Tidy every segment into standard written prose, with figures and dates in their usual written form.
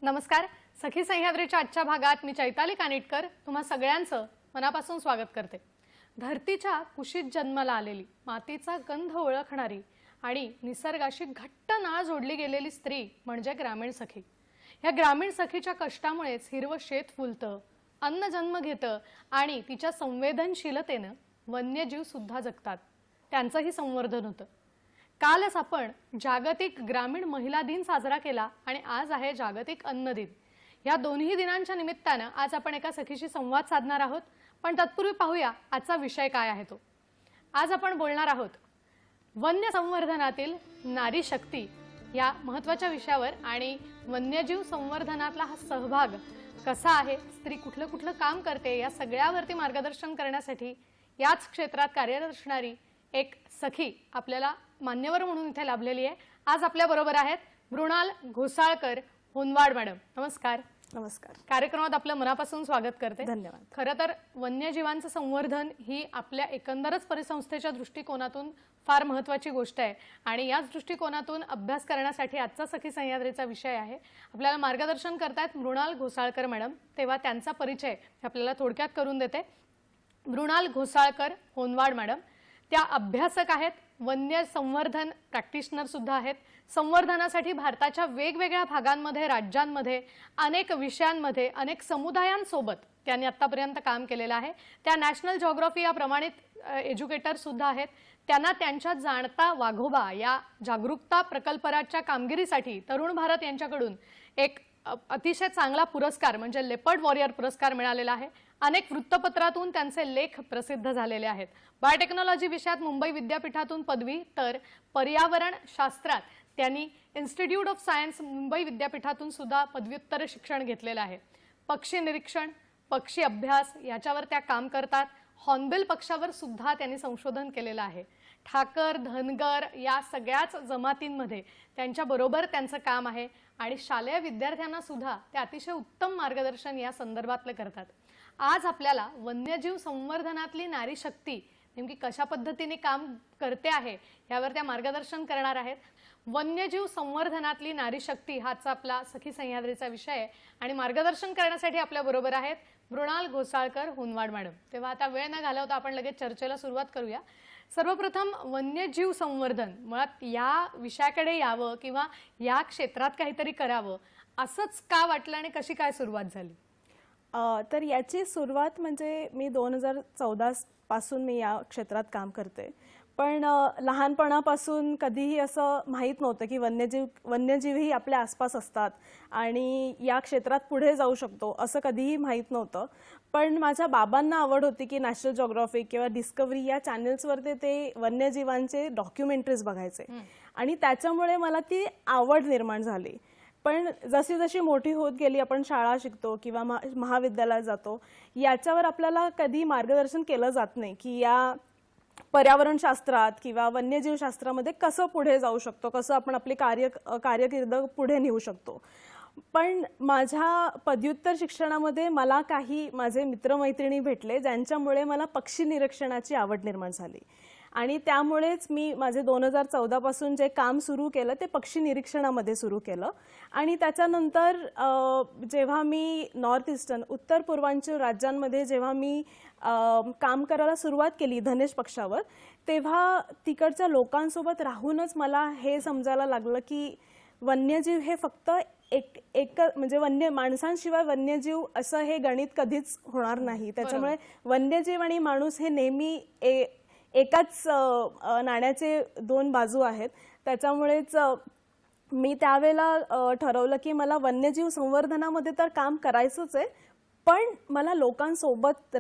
नमस्कार. सखी सह्याद्रीच्या आजच्या भागात मी चैताली कानिटकर तुम्हा सगळ्यांचं मनापासून स्वागत करते. धरतीच्या कुशीत जन्माला आलेली, मातीचा गंध ओळखणारी आणि निसर्गाशी घट्ट नाळ जोडली गेलेली स्त्री म्हणजे ग्रामीण सखी. या ग्रामीण सखीच्या कष्टामुळेच हिरवं शेत फुलतं, अन्न जन्म घेतं आणि तिच्या संवेदनशीलतेनं वन्यजीव सुद्धा जगतात. त्यांचंही संवर्धन होतं. कालच आपण जागतिक ग्रामीण महिला दिन साजरा केला आणि आज आहे जागतिक अन्न दिन. या दोन्ही दिनांच्या निमित्तानं आज आपण एका सखीशी संवाद साधणार आहोत. पण तत्पूर्वी पाहूया आजचा विषय काय आहे तो. आज आपण बोलणार आहोत वन्य संवर्धनातील नारी शक्ती या महत्त्वाच्या विषयावर आणि वन्यजीव संवर्धनातला हा सहभाग कसा आहे, स्त्री कुठलं कुठलं काम करते, या सगळ्यावरती मार्गदर्शन करण्यासाठी याच क्षेत्रात कार्यरत असणारी एक सखी आपल्याला मान्यवर म्हणून इथे लाभलेली आहे. आज आपल्या बरोबर आहेत मृणाल घोसाळकर होनवाड मॅडम. नमस्कार. नमस्कार. कार्यक्रमात आपलं मनापासून स्वागत करते. धन्यवाद. खरं तर वन्यजीवांचं संवर्धन ही आपल्या एकंदरच परिसंस्थेच्या दृष्टिकोनातून फार महत्त्वाची गोष्ट आहे आणि याच दृष्टिकोनातून अभ्यास करण्यासाठी आजचा सखी सह्याद्रीचा विषय आहे. आपल्याला मार्गदर्शन करतायत मृणाल घोसाळकर मॅडम. तेव्हा त्यांचा परिचय आपल्याला थोडक्यात करून देते. मृणाल घोसाळकर होनवाड मॅडम त्या अभ्यासक आहेत, वन्य संवर्धन प्रॅक्टिशनर सुद्धा आहेत. संवर्धनासाठी भारताच्या वेगवेगळ्या भागांमध्ये, राज्यांमध्ये, अनेक विषयांमध्ये, अनेक समुदायांसोबत त्यांनी आतापर्यंत काम केलेलं आहे. त्या नॅशनल जिओग्राफी या प्रमाणित एज्युकेटर सुद्धा आहेत. त्यांना त्यांच्या जाणता वाघोबा या जागरूकता प्रकल्पाच्या कामगिरीसाठी तरुण भारत यांच्याकडून एक अतिशय चांगला पुरस्कार म्हणजे लेपर्ड वॉरियर पुरस्कार मिळालेला आहे. अनेक वृत्तपत्रातून त्यांचे लेख प्रसिद्ध झालेले आहेत. बायोटेक्नॉलॉजी विषयात मुंबई विद्यापीठातून पदवी, तर पर्यावरण शास्त्रात त्यांनी इन्स्टिट्यूट ऑफ सायन्स मुंबई विद्यापीठातून सुद्धा पदव्युत्तर शिक्षण घेतलेलं आहे. पक्षी निरीक्षण, पक्षी अभ्यास याच्यावर त्या काम करतात. हॉर्नबिल पक्षावर सुद्धा त्यांनी संशोधन केलेलं आहे. ठाकर, धनगर या सगळ्याच जमातींमध्ये त्यांच्या बरोबर त्यांचं काम आहे आणि शालेय विद्यार्थ्यांना सुद्धा ते अतिशय उत्तम मार्गदर्शन या संदर्भातलं करतात. आज आपल्याला वन्यजीव संवर्धनातली नारी शक्ती नेमकी कशा पद्धतीने काम करते आहे यावर त्या मार्गदर्शन करणार आहेत. वन्यजीव संवर्धनातली नारी शक्ती हाच आपला सखी सह्याद्रीचा विषय आहे आणि मार्गदर्शन करण्यासाठी आपल्या बरोबर आहेत मृणाल घोसाळकर होनवाड मॅडम. तेव्हा आता वेळ न घालवता आपण लगेच चर्चेला सुरुवात करूया. सर्वप्रथम वन्यजीव संवर्धन मुळात या विषयाकडे यावं किंवा या क्षेत्रात काहीतरी करावं असंच का वाटलं आणि कशी काय सुरुवात झाली? तर याची सुरुवात म्हणजे मी 2014 पासून मी या क्षेत्रात काम करते. पण लहानपणापासून कधीही असं माहीत नव्हतं की वन्यजीवही आपल्या आसपास असतात आणि या क्षेत्रात पुढे जाऊ शकतो असं कधीही माहीत नव्हतं. पण माझ्या बाबांना आवड होती की नॅशनल जिओग्राफी किंवा डिस्कवरी या चॅनल्सवरती ते वन्यजीवांचे डॉक्युमेंटरीज बघायचे आणि त्याच्यामुळे मला ती आवड निर्माण झाली. पण जशी जशी मोठी होत गेली, आपण शाळा शिकतो किंवा महाविद्यालयात जातो, याच्यावर आपल्याला कधी मार्गदर्शन केलं जात नाही की या पर्यावरणशास्त्रात किंवा वन्यजीवशास्त्रामध्ये कसं पुढे जाऊ शकतो, कसं आपण आपली कारकीर्द पुढे नेऊ शकतो. पण माझ्या पदव्युत्तर शिक्षणामध्ये मला काही माझे मित्रमैत्रिणी भेटले ज्यांच्यामुळे मला पक्षी निरीक्षणाची आवड निर्माण झाली आणि त्यामुळेच मी माझे 2014 पासून जे काम सुरू केलं ते पक्षी निरीक्षणामध्ये सुरू केलं. आणि त्याच्यानंतर जेव्हा मी नॉर्थ ईस्टर्न उत्तर पूर्वांचल राज्यांमध्ये जेव्हा मी काम करायला सुरुवात केली धनेश पक्षावर, तेव्हा तिकडच्या लोकांसोबत राहूनच मला हे समजायला लागलं की वन्यजीव हे फक्त एक म्हणजे माणसांशिवाय वन्यजीव असं हे गणित कधीच होणार नाही. त्याच्यामुळे वन्यजीव आणि माणूस हे नेहमी एकाच नाण्याचे दोन बाजू आहेत. त्याच्यामुळेच मी त्यावेळेला ठरवलं की मला वन्यजीव संवर्धनामध्ये तर काम करायचंच आहे, पण मला लोकांसोबतच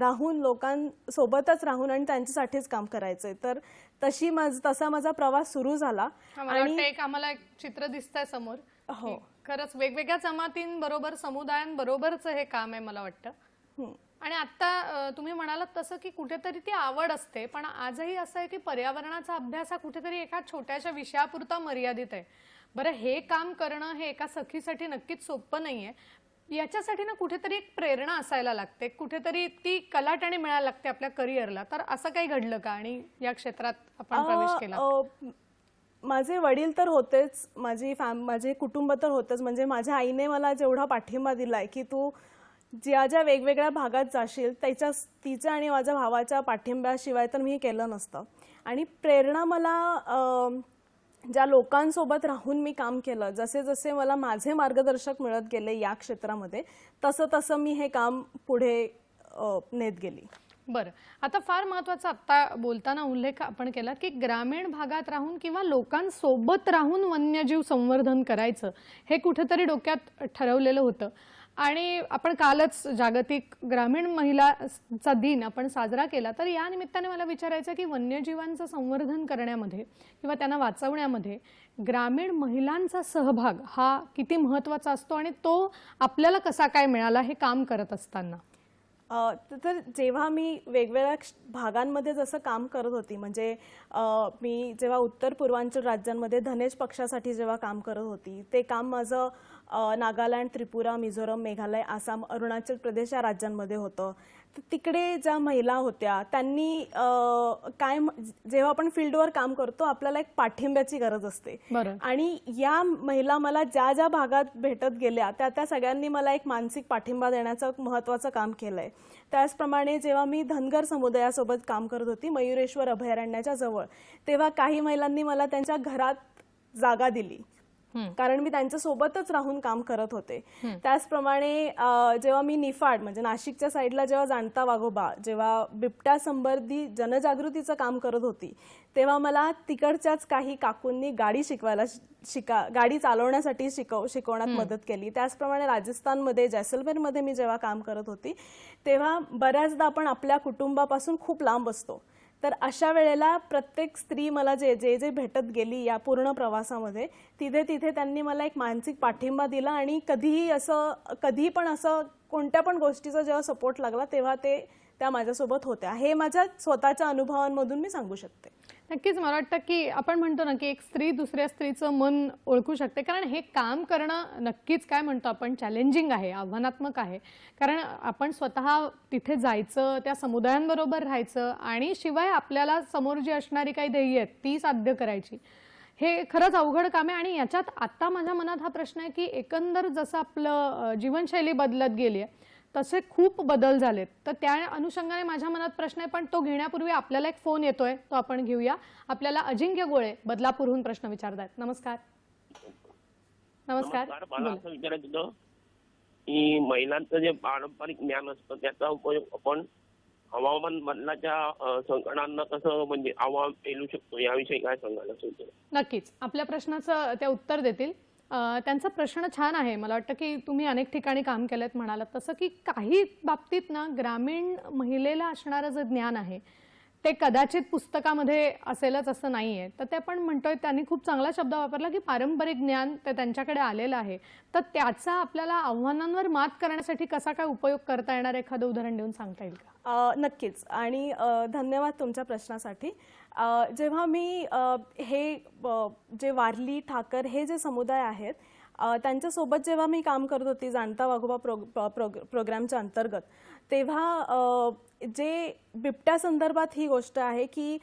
राहून आणि त्यांच्यासाठीच काम करायचंय. तर तसा माझा प्रवास सुरू झाला आणि आम्हाला एक चित्र दिसतंय समोर. हो, खरंच वेगवेगळ्या जमातींबरोबर, समुदायांबरोबरच हे काम आहे मला वाटतं. आणि आता तुम्ही म्हणालात तसं की कुठेतरी ती आवड असते, पण आजही असं आहे की पर्यावरणाचा अभ्यास हा कुठेतरी एका छोट्याशा विषयापुरता मर्यादित आहे. बरं, हे काम करणं हे एका सखीसाठी नक्कीच सोपं नाहीये. याच्यासाठी ना कुठेतरी एक प्रेरणा असायला लागते, कुठेतरी ती कलाटणी मिळायला लागते आपल्या करिअरला. तर असं काही घडलं का आणि या क्षेत्रात आपण प्रवेश केला? माझे वडील तर होतेच, माझे कुटुंब तर होतंच. म्हणजे माझ्या आईने मला जेवढा पाठिंबा दिलाय की तू ज्या ज्या वेगवेगळ्या भागात जाशील तिच्या आणि माझ्या भावाच्या पाठिंब्याशिवाय तर मी हे केलं नसतं. आणि प्रेरणा मला ज्या लोकांसोबत राहून मी काम केलं, जसे जसे मला माझे मार्गदर्शक मिळत गेले या क्षेत्रामध्ये, तसं तसं मी हे काम पुढे नेत गेली. बरं, आता फार महत्त्वाचा आत्ता बोलताना उल्लेख आपण केला की ग्रामीण भागात राहून किंवा लोकांसोबत राहून वन्यजीव संवर्धन करायचं हे कुठेतरी डोक्यात ठरवलेलं होतं. आणि आपण कालच जागतिक ग्रामीण महिलाचा दिन आपण साजरा केला, तर या निमित्ताने मला विचारायचं आहे की वन्यजीवांचं संवर्धन करण्यामध्ये किंवा त्यांना वाचवण्यामध्ये ग्रामीण महिलांचा सहभाग हा किती महत्त्वाचा असतो आणि तो आपल्याला कसा काय मिळाला हे काम करत असताना? तर जेव्हा मी वेगवेगळ्या भागांमध्ये जसं काम करत होती, म्हणजे मी जेव्हा उत्तर पूर्वांचल राज्यांमध्ये धनेश पक्षासाठी जेव्हा काम करत होती, ते काम माझं नागालँड, त्रिपुरा, मिझोरम, मेघालय, आसाम, अरुणाचल प्रदेश या राज्यांमध्ये होतं. तर तिकडे ज्या महिला होत्या त्यांनी जेव्हा आपण फील्डवर काम करतो आपल्याला एक पाठिंब्याची गरज असते. आणि या महिला मला ज्या ज्या भागात भेटत गेल्या त्या सगळ्यांनी मला एक मानसिक पाठिंबा देण्याचं महत्त्वाचं काम केलंय. त्याचप्रमाणे जेव्हा मी धनगर समुदायासोबत काम करत होती मयुरेश्वर अभयारण्याच्या जवळ, तेव्हा काही महिलांनी मला त्यांच्या घरात जागा दिली, कारण मी त्यांच्या सोबतच राहून काम करत होते. त्याचप्रमाणे जेव्हा मी निफाड म्हणजे नाशिकच्या साईडला जेव्हा जाणता वाघोबा जेव्हा बिबट्या संबंधी जनजागृतीचं काम करत होती, तेव्हा मला तिकडच्याच काही काकूंनी गाडी चालवण्यासाठी शिकवण्यात मदत केली. त्याचप्रमाणे राजस्थानमध्ये जैसलमेरमध्ये मी जेव्हा काम करत होती तेव्हा बऱ्याचदा आपण आपल्या कुटुंबापासून खूप लांब असतो. तर अशा वेळेला प्रत्येक स्त्री मला जे जे भेटत गेली या पूर्ण प्रवासामध्ये, तिथे त्यांनी मला एक मानसिक पाठिंबा दिला. आणि कधी पण असं कोणत्या पण गोष्टीचा जेव्हा सपोर्ट लागला तेव्हा त्या माझ्यासोबत होत्या. हे माझ्या स्वतःच्या अनुभवांमधून मी सांगू शकते. नक्कीच मला वाटतं की आपण म्हणतो ना की एक स्त्री दुसऱ्या स्त्रीचं मन ओळखू शकते, कारण हे काम करणं नक्कीच काय म्हणतो आपण चॅलेंजिंग आहे, आव्हानात्मक आहे. कारण आपण स्वतः तिथे जायचं, त्या समुदायांबरोबर राहायचं आणि शिवाय आपल्याला समोर जी असणारी काही ध्येय आहेत ती साध्य करायची, हे खरंच अवघड काम आहे. आणि याच्यात आता माझ्या मनात हा प्रश्न आहे की एकंदर जसं आपलं जीवनशैली बदलत गेली आहे तसे खूप बदल झालेत, तर त्या अनुषंगाने माझ्या मनात प्रश्न आहे. पण तो घेण्यापूर्वी आपल्याला एक फोन येतोय, तो आपण घेऊया. आपल्याला अजिंक्य गोळे बदलापूरहून प्रश्न विचारतात. नमस्कार. मला असं विचारायचं होतं की महिलांचं जे पारंपरिक ज्ञान असतं त्याचा उपयोग आपण हवामान बदलाच्या संकटांना कसं म्हणजे आव्हान पेलू शकतो याविषयी काय सांगायला सुचतं? नक्कीच आपल्या प्रश्नाचं ते उत्तर देतील. त्यांचा प्रश्न छान आहे. मला वाटतं की तुम्ही अनेक ठिकाणी काम केलेत म्हणालात तसं, की काही बाबतीत ना ग्रामीण महिलेला असणारं जे ज्ञान आहे ते कदाचित पुस्तकामध्ये असेलच असं नाहीये. तर ते आपण म्हणतोय, त्यांनी खूप चांगला शब्द वापरला की पारंपरिक ज्ञान ते त्यांच्याकडे आलेलं आहे. तर त्याचा आपल्याला आव्हानांवर मात करण्यासाठी कसा काय उपयोग करता येणार एखादं उदाहरण देऊन सांगता येईल का? नक्कीच. आणि धन्यवाद तुमच्या प्रश्नासाठी. जेव्हा मी हे जे वारली, ठाकर हे जे समुदाय आहेत त्यांच्यासोबत जेव्हा मी काम करत होती जाणता वाघोबा प्रोग्रामच्या अंतर्गत, तेव्हा जे बिबट्या संदर्भात ही गोष्ट आहे की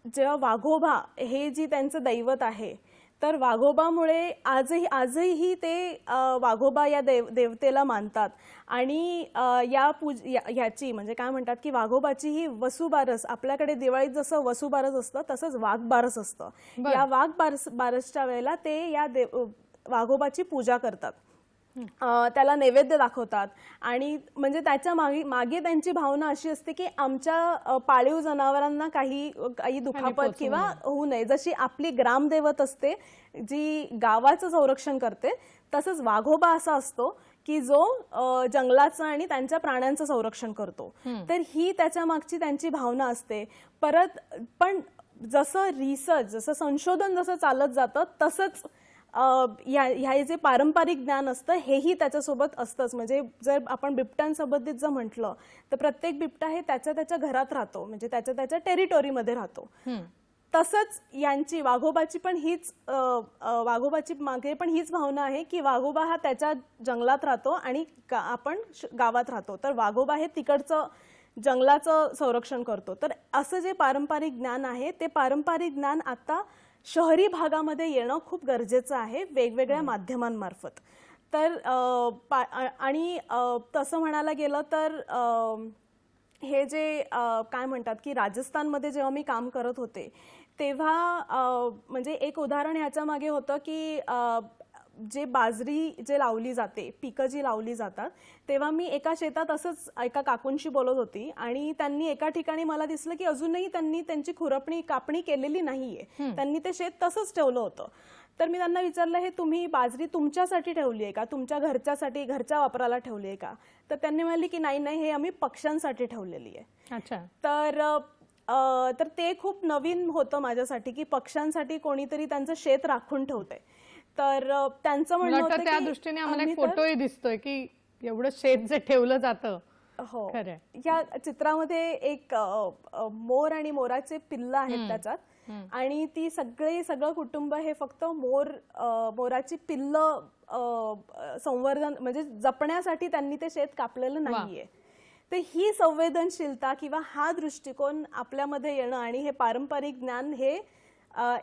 जेव्हा वाघोबा हे जी त्यांचं दैवत आहे, तर वाघोबामुळे आजही ते वाघोबा या देवतेला मानतात. आणि ह्याची म्हणजे काय म्हणतात की वाघोबाची ही वसुबारस, आपल्याकडे दिवाळीत जसं वसुबारस असतं तसंच वाघबारस असतं. या वाघबारसच्या वेळेला ते या वाघोबाची पूजा करतात, त्याला नैवेद्य दाखवतात. आणि म्हणजे त्याच्या मागे त्यांची भावना अशी असते की आमच्या पाळीव जनावरांना काही दुखापत किंवा होऊ नये. जशी आपली ग्रामदैवत असते जी गावाचं संरक्षण करते, तसंच वाघोबा असा असतो की जो जंगलाचं आणि त्यांच्या प्राण्यांचं संरक्षण करतो. तर ही त्याच्या मागची त्यांची भावना असते. पण जसं संशोधन जसं चालत जातं तसंच ह्या जे पारंपरिक ज्ञान असतं हेही त्याच्यासोबत असतंच. म्हणजे जर आपण बिबट्यांसोबत जर म्हटलं तर प्रत्येक बिबटा हे त्याच्या घरात राहतो, म्हणजे त्याच्या टेरिटोरीमध्ये राहतो. तसंच यांची वाघोबाची मागे पण हीच भावना आहे की वाघोबा हा त्याच्या जंगलात राहतो आणि आपण गावात राहतो. तर वाघोबा हे तिकडचं जंगलाचं संरक्षण करतो. तर असं जे पारंपरिक ज्ञान आहे ते पारंपरिक ज्ञान आता शहरी भागामध्ये येणं खूप गरजेचं आहे वेगवेगळ्या माध्यमांमार्फत. तर आणि तसं म्हणायला गेलं तर हे जे काय म्हणतात की राजस्थानमध्ये जेव्हा मी काम करत होते तेव्हा म्हणजे एक उदाहरण ह्याच्या मागे होतं की जे बाजरी जे लावली जाते, पिकं जी लावली जातात, तेव्हा मी एका शेतात असंच एका काकूंशी बोलत होती आणि त्यांनी एका ठिकाणी मला दिसलं की अजूनही त्यांनी त्यांची कापणी केलेली नाहीये. त्यांनी ते शेत तसंच ठेवलं होतं. तर मी त्यांना विचारलं, हे तुम्ही बाजरी तुमच्यासाठी ठेवली आहे का, तुमच्या घरच्यासाठी, घरच्या वापराला ठेवली आहे का? तर त्यांनी म्हणाली की नाही नाही, हे आम्ही पक्ष्यांसाठी ठेवलेली आहे. अच्छा. तर ते खूप नवीन होतं माझ्यासाठी की पक्ष्यांसाठी कोणीतरी त्यांचं शेत राखून ठेवतंय. तर त्यांचं म्हणणं होतं त्या की दृष्टीने आम्हाला आम्ही एक फोटोही दिसतोय की एवढं शेत जे ठेवलं जातं. हो, खरंय. या चित्रामध्ये एक मोर आणि मोराचे पिल्ल आहेत त्याच्यात आणि सगळं कुटुंब हे फक्त मोराची पिल्ल संवर्धन म्हणजे जपण्यासाठी त्यांनी ते शेत कापलेलं नाहीये. तर ही संवेदनशीलता किंवा हा दृष्टिकोन आपल्यामध्ये येणं आणि हे पारंपरिक ज्ञान हे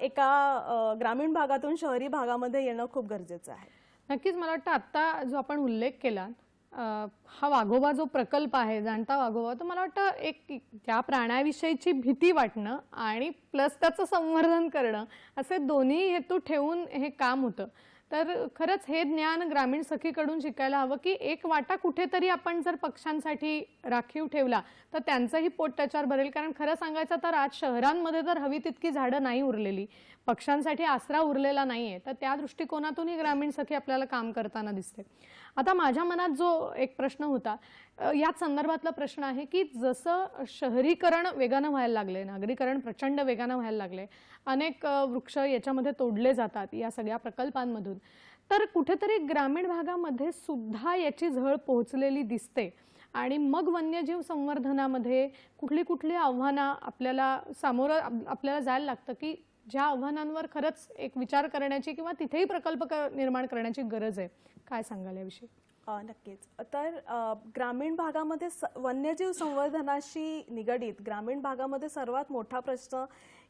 एका ग्रामीण भागातून शहरी भागामध्ये येणं खूप गरजेचं आहे. नक्कीच मला वाटतं आता जो आपण उल्लेख केला हा वाघोबा जो प्रकल्प आहे, जाणता वाघोबा, तर मला वाटतं एक त्या प्राण्याविषयीची भीती वाटणं आणि प्लस त्याचं संवर्धन करणं असे दोन्ही हेतू ठेवून हे काम होतं. तर खरंच हे ज्ञान ग्रामीण सखीकडून शिकायला हवं की एक वाटा कुठेतरी आपण जर पक्ष्यांसाठी राखीव ठेवला तर त्यांचंही पोट त्याच्यावर भरेल. कारण खरं सांगायचं तर आज शहरांमध्ये तर हवी तितकी झाडं नाही उरलेली, पक्ष्यांसाठी आसरा उरलेला नाहीये. तर त्या दृष्टिकोनातून ही ग्रामीण सखी आपल्याला काम करताना दिसते. आता माझ्या मनात जो एक प्रश्न होता याच संदर्भातला प्रश्न आहे की जसं शहरीकरण वेगानं व्हायला लागले, नागरीकरण प्रचंड वेगानं व्हायला लागले, अनेक वृक्ष याच्यामध्ये तोडले जातात या सगळ्या प्रकल्पांमधून, तर कुठेतरी ग्रामीण भागामध्ये सुद्धा याची झळ पोहोचलेली दिसते. आणि मग वन्यजीव संवर्धनामध्ये कुठली आव्हानं आपल्याला जायला लागतं की ज्या आव्हानांवर खरंच एक विचार करण्याची किंवा तिथेही प्रकल्प निर्माण करण्याची गरज आहे. काय सांगाल याविषयी? नक्कीच. तर ग्रामीण भागामध्ये वन्यजीव संवर्धनाशी निगडीत ग्रामीण भागामध्ये सर्वात मोठा प्रश्न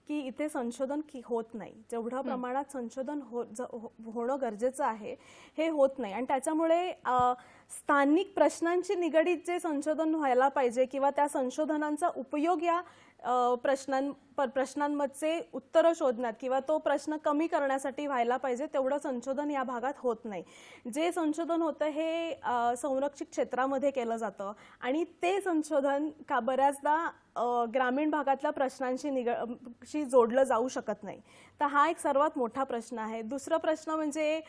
की इथे संशोधन होत नाही. जेवढ्या प्रमाणात संशोधन होणं गरजेचं आहे हे होत नाही आणि त्याच्यामुळे स्थानिक प्रश्नांशी निगडीत जे संशोधन व्हायला पाहिजे किंवा त्या संशोधनांचा उपयोग या प्रश्नांमध्ये उत्तरं शोधण्यात किंवा तो प्रश्न कमी करण्यासाठी व्हायला पाहिजे तेवढं संशोधन या भागात होत नाही. जे संशोधन होतं हे संरक्षित क्षेत्रामध्ये केलं जातं आणि ते संशोधन बऱ्याचदा ग्रामीण भागातल्या प्रश्नांशी जोडलं जाऊ शकत नाही. तर हा एक सर्वात मोठा प्रश्न आहे. दुसरा प्रश्न म्हणजे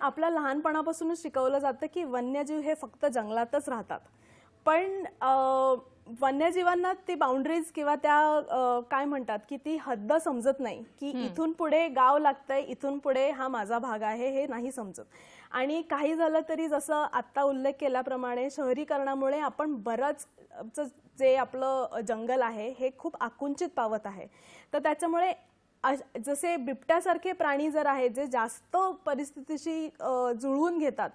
आपल्या लहानपणापासूनच शिकवलं जातं की वन्यजीव हे फक्त जंगलातच राहतात. पण वन्यजीवांना ती बाउंड्रीज किंवा त्या काय म्हणतात की ती हद्द समजत नाही की इथून पुढे गाव लागतंय, इथून पुढे हा माझा भाग आहे, हे नाही समजत. आणि काही झालं तरी जसं आत्ता उल्लेख केल्याप्रमाणे शहरीकरणामुळे आपण बरंच जे आपलं जंगल आहे हे खूप आकुंचित पावत आहे. तर त्याच्यामुळे जसे बिबट्यासारखे प्राणी जर आहेत जे जास्त परिस्थितीशी जुळवून घेतात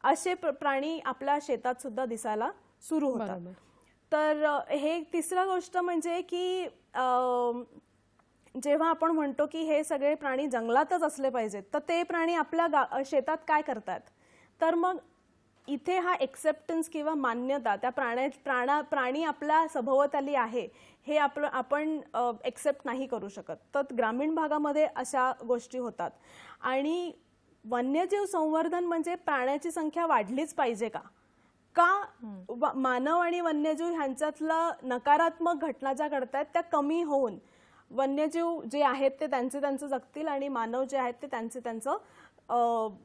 असे प्राणी आपल्या शेतात सुद्धा दिसायला सुरू होतात. तर हे तिसरा गोष्ट म्हणजे की जेव्हा आपण म्हणतो की हे सगळे प्राणी जंगलातच असले पाहिजेत तर ते प्राणी आपल्या शेतात काय करतात. तर मग इथे हा एक्सेप्टन्स किंवा मान्यता त्या प्राणी आपल्या सभोवताली आहे हे आपण एक्सेप्ट नाही करू शकत. तर ग्रामीण भागामध्ये अशा गोष्टी होतात. आणि वन्यजीव संवर्धन म्हणजे प्राण्याची संख्या वाढलीच पाहिजे का मानव आणि वन्यजीव ह्यांच्यातला नकारात्मक घटना ज्या घडतायत त्या कमी होऊन वन्यजीव जे आहेत ते त्यांचं जगतील आणि मानव जे आहेत ते त्यांचं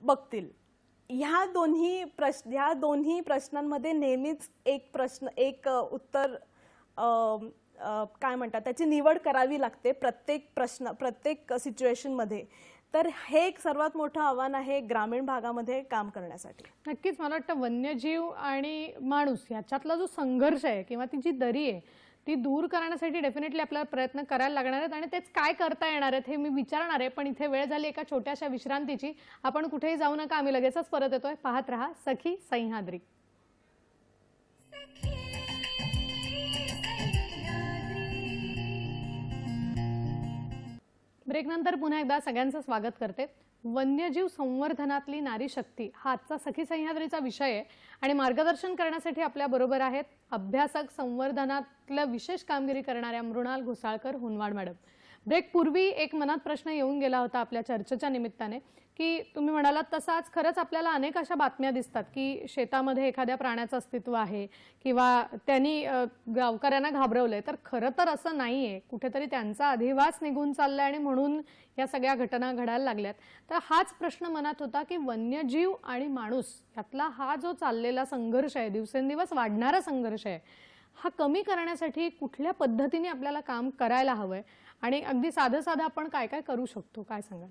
बघतील. ह्या दोन्ही प्रश्नांमध्ये नेहमीच एक उत्तर काय म्हणतात त्याची निवड करावी लागते प्रत्येक सिच्युएशनमध्ये. तर हे एक सर्वात मोठं आव्हान आहे ग्रामीण भागामध्ये काम करण्यासाठी. नक्कीच मला वाटतं वन्यजीव आणि माणूस याच्यातला जो संघर्ष आहे किंवा ती जी दरी आहे ती दूर करण्यासाठी डेफिनेटली आपल्याला प्रयत्न करायला लागणार आहेत आणि तेच काय करता येणार आहेत हे मी विचारणार आहे. पण इथे वेळ झाली एका छोट्याशा विश्रांतीची. आपण कुठेही जाऊ नका, आम्ही लगेचच परत येतोय. पाहत रहा सखी सह्याद्री. ब्रेक नंतर पुन्हा एकदा सगळ्यांचं स्वागत करते. वन्यजीव संवर्धनातली नारी शक्ती हा आजचा सखी सह्याद्रीचा विषय आहे आणि मार्गदर्शन करण्यासाठी आपल्या बरोबर आहेत अभ्यासक संवर्धनातलं विशेष कामगिरी करणाऱ्या मृणाल घोसाळकर हुनवाड मॅडम. ब्रेक पूर्वी एक मनात प्रश्न येऊन गेला होता आपल्या चर्चेच्या निमित्ताने की तुम्ही म्हणालात तसं आज खरंच आपल्याला अनेक अशा बातम्या दिसतात की शेतामध्ये एखाद्या प्राण्याचं अस्तित्व आहे किंवा त्यांनी गावकऱ्यांना घाबरवलंय, तर खरं तर असं नाहीये. कुठेतरी त्यांचा अधिवास निघून चाललाय आणि म्हणून या सगळ्या घटना घडायला लागल्यात. तर हाच प्रश्न मनात होता की वन्यजीव आणि माणूस यातला हा जो चाललेला संघर्ष आहे, दिवसेंदिवस वाढणारा संघर्ष आहे, हा कमी करण्यासाठी कुठल्या पद्धतीने आपल्याला काम करायला हवंय आणि अगदी साधं साधं आपण काय काय करू शकतो, काय सांगाल?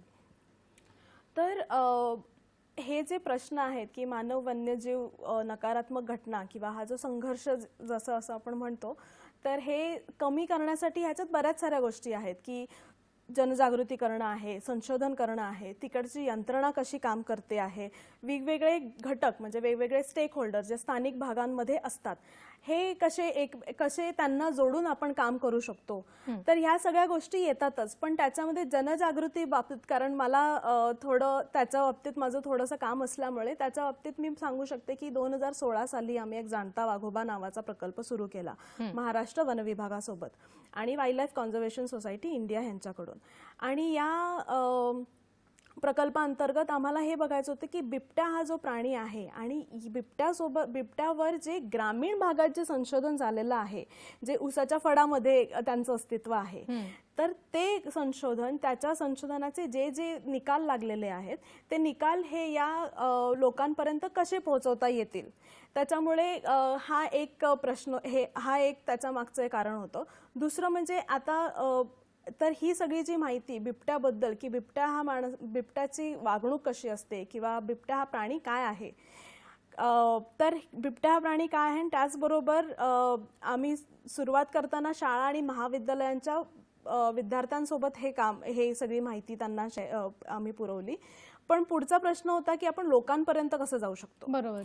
तर हे जे प्रश्न आहेत की मानव वन्यजीव नकारात्मक घटना किंवा हा जो संघर्ष जसं असं आपण म्हणतो, तर हे कमी करण्यासाठी ह्याच्यात बऱ्याच साऱ्या गोष्टी आहेत की जनजागृती करणं आहे, संशोधन करणं आहे, तिकडची यंत्रणा कशी काम करते आहे, वेगवेगळे घटक म्हणजे वेगवेगळे स्टेक होल्डर जे स्थानिक भागांमध्ये असतात हे कसे त्यांना जोडून आपण काम करू शकतो. तर ह्या सगळ्या गोष्टी येतातच. पण त्याच्यामध्ये जनजागृती बाबतीत, कारण मला थोडं त्याच्या बाबतीत माझं थोडंसं काम असल्यामुळे त्याच्या बाबतीत मी सांगू शकते की 2016 साली आम्ही एक जाणता वाघोबा नावाचा प्रकल्प सुरू केला महाराष्ट्र वन विभागासोबत आणि wild life conservation society India यांच्याकडून. आणि या प्रकल्पाअंतर्गत आम्हाला हे बघायचं होतं की बिबट्या हा जो प्राणी आहे आणि बिबट्यावर जे ग्रामीण भागात जे संशोधन झालेलं आहे, जे ऊसाच्या फडामध्ये त्यांचं अस्तित्व आहे, तर ते संशोधन, त्याच्या संशोधनाचे जे जे निकाल लागलेले आहेत ते निकाल हे या लोकांपर्यंत कसे पोहोचवता येतील, त्याच्यामुळे हा एक प्रश्न, हा एक त्याच्या मागचं एक कारण होतं. दुसरं म्हणजे आता तर ही सगळी जी माहिती बिबट्याबद्दल की बिबट्याची वागणूक कशी असते किंवा बिबट्या हा प्राणी काय आहे, तर बिबट्या हा प्राणी काय आहे, त्याचबरोबर आम्ही सुरुवात करताना शाळा आणि महाविद्यालयांच्या विद्यार्थ्यांसोबत हे सगळी माहिती त्यांना आम्ही पुरवली. पण पुढचा प्रश्न होता की आपण लोकांपर्यंत कसं जाऊ शकतो. बरोबर.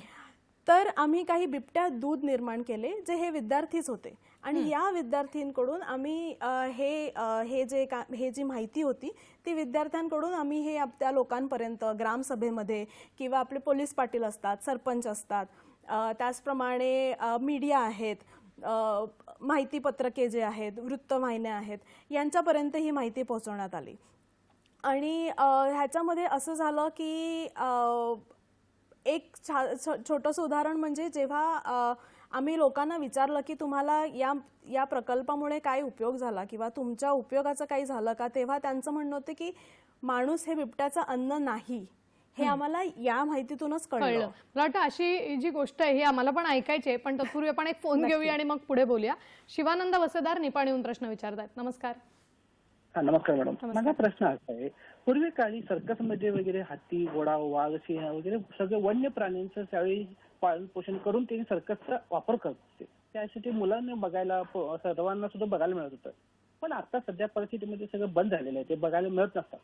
तर आम्ही काही बिबट्या दूध निर्माण केले जे हे विद्यार्थीच होते आणि या विद्यार्थ्यांकडून आम्ही हे जी माहिती होती ती विद्यार्थ्यांकडून आम्ही हे त्या लोकांपर्यंत ग्रामसभेमध्ये किंवा आपले पोलीस पाटील असतात, सरपंच असतात, त्याचप्रमाणे मीडिया आहेत, माहितीपत्रके जे आहेत, वृत्तवाहिन्या आहेत, यांच्यापर्यंत ही माहिती पोहोचवण्यात आली. आणि ह्याच्यामध्ये असं झालं की एक छोटंसं उदाहरण म्हणजे जेव्हा आम्ही लोकांना विचारलं की तुम्हाला या प्रकल्पामुळे काय उपयोग झाला किंवा तुमच्या उपयोगाचं काही झालं का, तेव्हा त्यांचं म्हणणं होतं की माणूस हे बिबट्याचं अन्न नाही, हे आम्हाला या माहितीतूनच कळलं. मला वाटतं अशी जी गोष्ट आहे ही आम्हाला पण ऐकायची आहे, पण तत्पूर्वी आपण एक फोन घेऊया आणि मग पुढे बोलूया. शिवानंद वसेदार निपाणीहून प्रश्न विचारतायत. नमस्कार. नमस्कार मॅडम. माझा प्रश्न असा आहे, पूर्वी काळी सर्कसमध्ये वगैरे हत्ती, घोडा, वाघ, सिंह वगैरे सगळे वन्य प्राण्यांचं त्यावेळी पालन पोषण करून त्यांनी सर्कसचा वापर करत होते. त्यासाठी मुलांना बघायला, सर्वांना सुद्धा बघायला मिळत होतं. पण आता सध्या परिस्थितीमध्ये सगळं बंद झालेलं आहे, ते बघायला मिळत नसतात.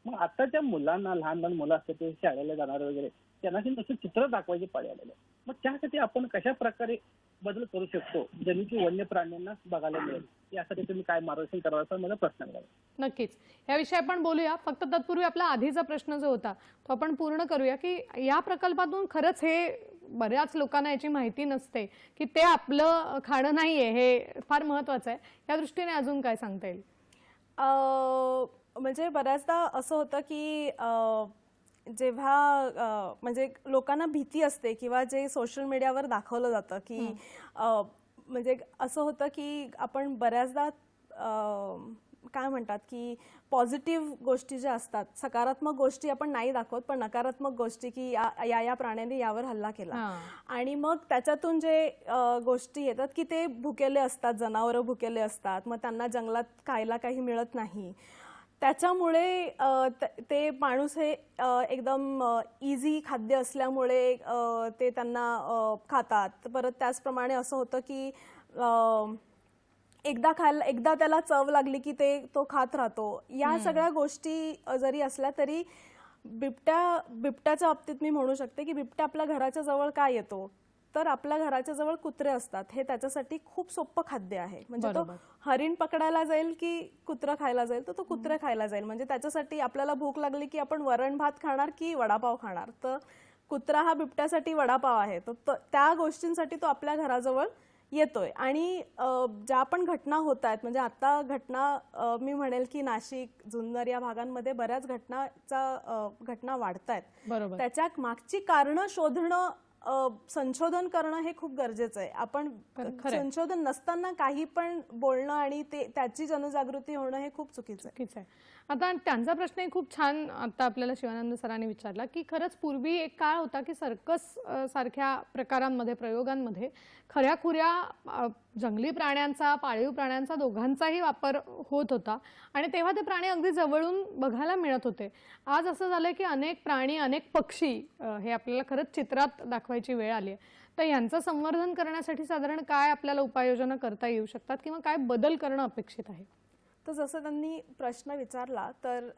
मग आताच्या मुलांना, लहान लहान मुलं असतात ते शाळेला जाणार वगैरे, त्यांना नुसतं चित्र दाखवायची पाळी आलेलं आहे. मग त्यासाठी आपण कशा प्रकारे बदल करू शकतो ज्यांनी की वन्य प्राण्यांना बघायला मिळेल, यासाठी तुम्ही काय मार्गदर्शन कराल असा माझा प्रश्न आहे. नक्कीच या विषयी आपण बोलूया. फक्त तत्पूर्वी आपला आधीचा प्रश्न जो होता तो आपण पूर्ण करूया की या प्रकल्पातून खरंच हे बऱ्याच लोकांना याची माहिती नसते की ते आपलं खाणं नाहीये, हे फार महत्वाचं आहे. या दृष्टीने अजून काय सांगता येईल? म्हणजे बऱ्याचदा असं होतं की जेव्हा म्हणजे लोकांना भीती असते किंवा जे सोशल मीडियावर दाखवलं जातं की म्हणजे असं होतं की आपण बऱ्याचदा काय म्हणतात की पॉझिटिव्ह गोष्टी ज्या असतात, सकारात्मक गोष्टी आपण नाही दाखवत, पण नकारात्मक गोष्टी की या प्राण्याने यावर हल्ला केला आणि मग त्याच्यातून जे गोष्टी येतात की ते भुकेले असतात, जनावरं भुकेले असतात, मग त्यांना जंगलात खायला काही मिळत नाही, त्याच्यामुळे ते माणूस हे एकदम इझी खाद्य असल्यामुळे ते त्यांना खातात. परत त्याचप्रमाणे असं होतं की एकदा त्याला चव लागली की तो खात राहतो. या सगळ्या गोष्टी जरी असल्या तरी बिबट्याच्या बाबतीत मी म्हणू शकते की बिबट्या आपल्या घराच्या जवळ का येतो, तर आपल्या घराच्या जवळ कुत्रे असतात, हे त्याच्यासाठी खूप सोपं खाद्य आहे. म्हणजे तो बरोबर. हरिण पकडायला जाईल की कुत्रं खायला जाईल, तर तो कुत्रे खायला जाईल. म्हणजे त्याच्यासाठी आपल्याला भूक लागली की आपण वरण भात खाणार की वडापाव खाणार, तर कुत्रा हा बिबट्यासाठी वडापाव आहे. तर त्या गोष्टींसाठी तो आपल्या घराजवळ येतोय. आणि ज्या पण घटना होत आहेत, म्हणजे आता घटना मी म्हणेल की नाशिक, जुन्नर या भागांमध्ये बऱ्याच घटना वाढत आहेत. बरोबर. त्याच्या मागची कारणं शोधणं, संशोधन करणं हे खूप गरजेचं आहे. आपण खरंय. संशोधन नसताना काही पण बोलणं आणि त्याची जनजागृती होणं हे खूप चुकीचं आहे. चुकीचं आहे. आता त्यांचा प्रश्नही खूप छान आता आपल्याला शिवानंद सरांनी विचारला की खरंच पूर्वी एक काळ होता की सर्कस सारख्या प्रकारांमध्ये, प्रयोगांमध्ये खऱ्याखुऱ्या जंगली प्राण्यांचा, पाळीव प्राण्यांचा दोघांचाही वापर होत होता आणि तेव्हा ते प्राणी अगदी जवळून बघायला मिळत होते. आज असं झालंय की अनेक प्राणी, अनेक पक्षी हे आपल्याला खरंच चित्रात दाखवायची वेळ आली आहे. तर यांचं संवर्धन करण्यासाठी साधारण काय आपल्याला उपाययोजना करता येऊ शकतात किंवा काय बदल करणं अपेक्षित आहे? तर जसं त्यांनी प्रश्न विचारला, तर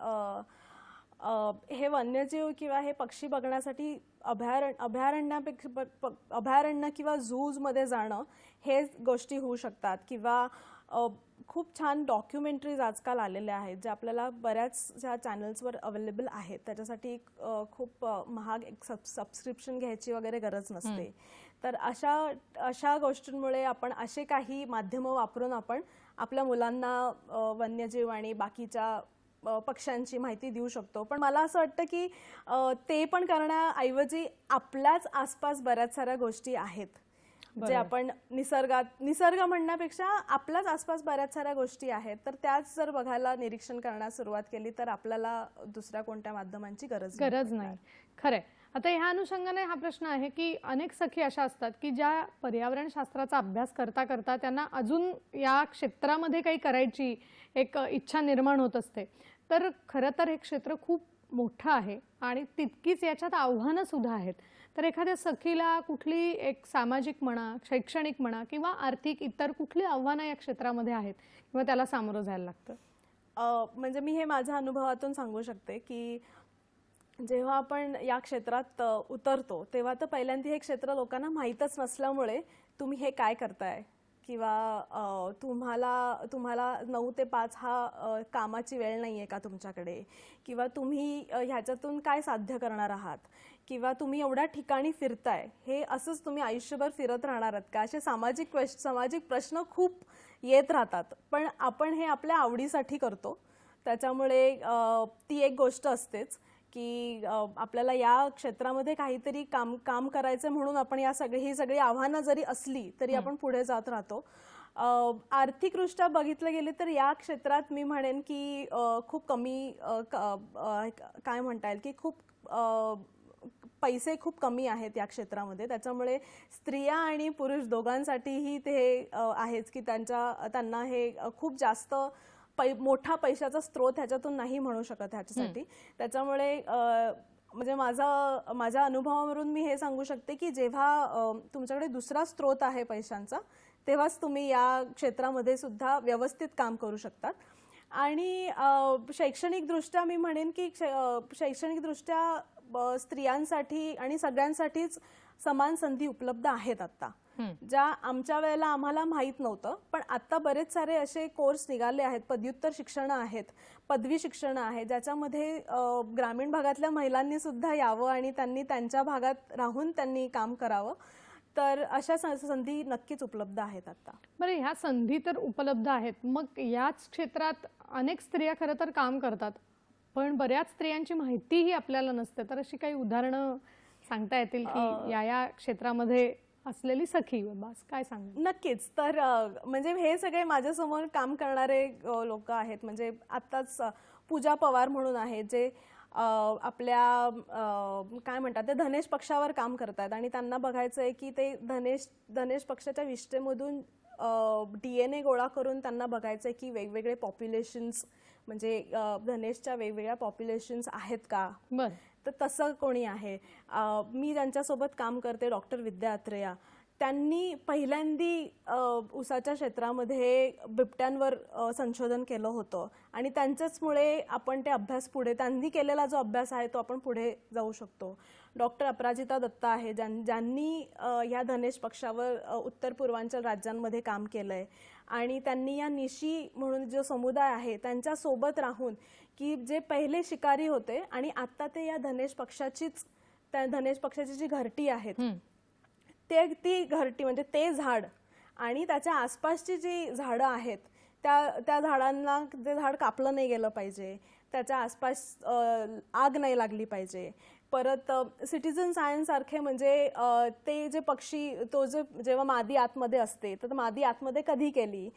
हे वन्यजीव किंवा हे पक्षी बघण्यासाठी अभयारण्य किंवा झूजमध्ये जाणं हे गोष्टी होऊ शकतात. किंवा खूप छान डॉक्युमेंटरीज आजकाल आलेल्या आहेत, ज्या आपल्याला बऱ्याच ज्या चॅनल्सवर अवेलेबल आहेत. त्याच्यासाठी खूप महाग एक सबस्क्रिप्शन घ्यायची वगैरे गरज नसते. तर अशा गोष्टींमुळे आपण असे काही माध्यमं वापरून आपण आपल्या मुलांना वन्यजीव आणि बाकीच्या पक्ष्यांची माहिती देऊ शकतो. पण मला असं वाटतं की ते पण करण्याऐवजी आपल्याच आसपास बऱ्याच साऱ्या गोष्टी आहेत, जे आपण निसर्ग म्हणण्यापेक्षा आपल्याच आसपास बऱ्याच साऱ्या गोष्टी आहेत. तर त्याच जर बघायला, निरीक्षण करण्यास सुरुवात केली तर आपल्याला दुसऱ्या कोणत्या माध्यमांची गरज नाही. खरंय. आता ह्या अनुषंगाने हा प्रश्न आहे की अनेक सखी अशा असतात की ज्या पर्यावरण शास्त्राचा अभ्यास करता करता त्यांना अजून या क्षेत्रामध्ये काही करायची एक इच्छा निर्माण होत असते. तर खरं तर हे क्षेत्र खूप मोठं आहे आणि तितकीच याच्यात आव्हानं सुद्धा आहेत. तर एखाद्या सखीला कुठली एक सामाजिक म्हणा, शैक्षणिक म्हणा किंवा आर्थिक इतर कुठली आव्हानं या क्षेत्रामध्ये आहेत किंवा त्याला सामोरं जायला लागतं? म्हणजे मी हे माझ्या अनुभवातून सांगू शकते की जेव्हा आपण या क्षेत्रात उतरतो तेव्हा तर पहिल्यांदा हे क्षेत्र लोकांना माहीतच नसल्यामुळे तुम्ही हे काय करताय किंवा तुम्हाला 9 ते 5 हा कामाची वेळ नाही आहे का तुमच्याकडे, किंवा तुम्ही ह्याच्यातून काय साध्य करणार आहात, किंवा तुम्ही एवढ्या ठिकाणी फिरताय, हे असंच तुम्ही आयुष्यभर फिरत राहणार आहात का, असे सामाजिक प्रश्न खूप येत राहतात. पण आपण हे आपल्या आवडीसाठी करतो, त्याच्यामुळे ती एक गोष्ट असतेच की आपल्याला या क्षेत्रामध्ये काहीतरी काम करायचं म्हणून आपण ही सगळी आव्हानं जरी असली तरी आपण पुढे जात राहतो. आर्थिकदृष्ट्या बघितलं गेले तर या क्षेत्रात मी म्हणेन की खूप कमी काय म्हणता येईल की पैसे खूप कमी आहेत या क्षेत्रामध्ये. त्याच्यामुळे स्त्रिया आणि पुरुष दोघांसाठीही ते आहेच की त्यांना हे खूप जास्त मोठा पैशाचा स्रोत ह्याच्यातून नाही म्हणू शकत ह्याच्यासाठी. त्याच्यामुळे म्हणजे माझ्या अनुभवावरून मी हे सांगू शकते की जेव्हा तुमच्याकडे दुसरा स्रोत आहे पैशांचा, तेव्हाच तुम्ही या क्षेत्रामध्ये सुद्धा व्यवस्थित काम करू शकतात. आणि शैक्षणिकदृष्ट्या मी म्हणेन की शैक्षणिकदृष्ट्या स्त्रियांसाठी आणि सगळ्यांसाठीच समान संधी उपलब्ध आहेत आता, ज्या आमच्या वेळेला आम्हाला माहीत नव्हतं. पण आता बरेच सारे असे कोर्स निघाले आहेत, पदव्युत्तर शिक्षणं आहेत, पदवी शिक्षणं आहेत, ज्याच्यामध्ये ग्रामीण भागातल्या महिलांनी सुद्धा यावं आणि त्यांनी त्यांच्या भागात राहून त्यांनी काम करावं. तर अशा संधी नक्कीच उपलब्ध आहेत आता. बरं, ह्या संधी तर उपलब्ध आहेत, मग याच क्षेत्रात अनेक स्त्रिया खरं तर काम करतात, पण बऱ्याच स्त्रियांची माहितीही आपल्याला नसते. तर अशी काही उदाहरणं सांगता येतील की या क्षेत्रामध्ये असलेली सखी बस काय सांग? नक्कीच. तर म्हणजे हे सगळे माझ्यासमोर काम करणारे लोक आहेत. म्हणजे आत्ताच पूजा पवार म्हणून आहेत, जे आपल्या काय म्हणतात ते धनेश पक्षावर काम करतात आणि त्यांना बघायचं आहे की ते धनेश पक्षाच्या विष्ठेमधून DNA गोळा करून त्यांना बघायचं आहे की वेगवेगळे पॉप्युलेशन्स, म्हणजे धनेशच्या वेगवेगळ्या पॉप्युलेशन्स आहेत का. बरं. तर तसं कोणी आहे. मी ज्यांच्यासोबत काम करते, डॉक्टर विद्या अत्रेया, त्यांनी पहिल्यांदी ऊसाच्या क्षेत्रामध्ये बिबट्यांवर संशोधन केलं होतं आणि त्यांच्याचमुळे आपण ते अभ्यास त्यांनी केलेला जो अभ्यास आहे तो आपण पुढे जाऊ शकतो. डॉक्टर अपराजिता दत्ता आहे, ज्यांनी या धनेश पक्षावर उत्तर पूर्वांचल राज्यांमध्ये काम केलं आहे आणि त्यांनी या निशी म्हणून जो समुदाय आहे त्यांच्यासोबत राहून की जे पहिले शिकारी होते आणि आता ते या धनेश पक्षाची जी घरटी आहेत ती घरटी म्हणजे ते झाड आणि त्याच्या आसपासची जी झाडं आहेत त्या झाडांना ते झाड कापलं नाही गेलं पाहिजे, त्याच्या आसपास आग नाही लागली पाहिजे. परत सिटिझन सायन्स सारखे म्हणजे ते जे पक्षी जेव्हा मादी आतमध्ये असते तर मादी आतमध्ये कधी केली,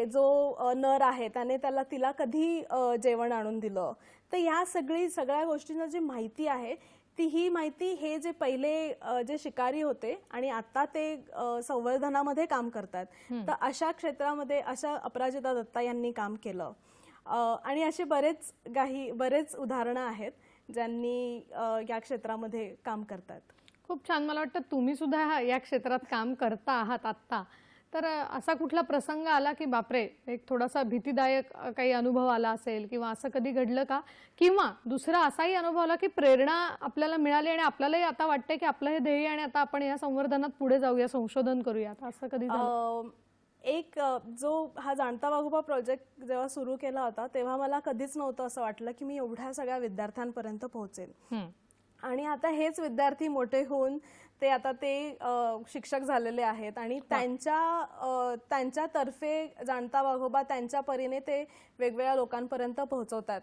जो नर आहे त्याला तिला कधी जेवण आणून दिलं, तर या सगळ्या गोष्टींना जी माहिती आहे ही माहिती हे जे पहिले जे शिकारी होते आणि आता ते संवर्धनामध्ये काम करतात, तर अशा क्षेत्रामध्ये अशा अपराजिता दत्ता यांनी काम केलं. आणि असे बरेच उदाहरणं आहेत ज्यांनी या क्षेत्रामध्ये काम करतात. खूप छान. मला वाटतं तुम्ही सुद्धा या क्षेत्रात काम करता आहात आत्ता, तर असा कुठला प्रसंग आला की बापरे एक थोडासा भीतीदायक काही अनुभव आला असेल किंवा असं कधी घडलं का, किंवा दुसरा असाही अनुभव आला की प्रेरणा आपल्याला मिळाली आणि आपल्यालाही आता वाटतंय की आपलं हे ध्येय आणि आता आपण या संवर्धनात पुढे जाऊया, संशोधन करूया, असं कधी झालं? जो हा जाणता वाघोबा प्रोजेक्ट जेव्हा सुरू केला होता तेव्हा मला कधीच नव्हतं असं वाटलं की मी एवढ्या सगळ्या विद्यार्थ्यांपर्यंत पोहोचेन. आणि आता हेच विद्यार्थी मोठे होऊन ते शिक्षक झालेले आहेत आणि त्यांच्यातर्फे जाणता वाघोबा त्यांच्या परीने ते वेगवेगळ्या लोकांपर्यंत पोहोचवतात.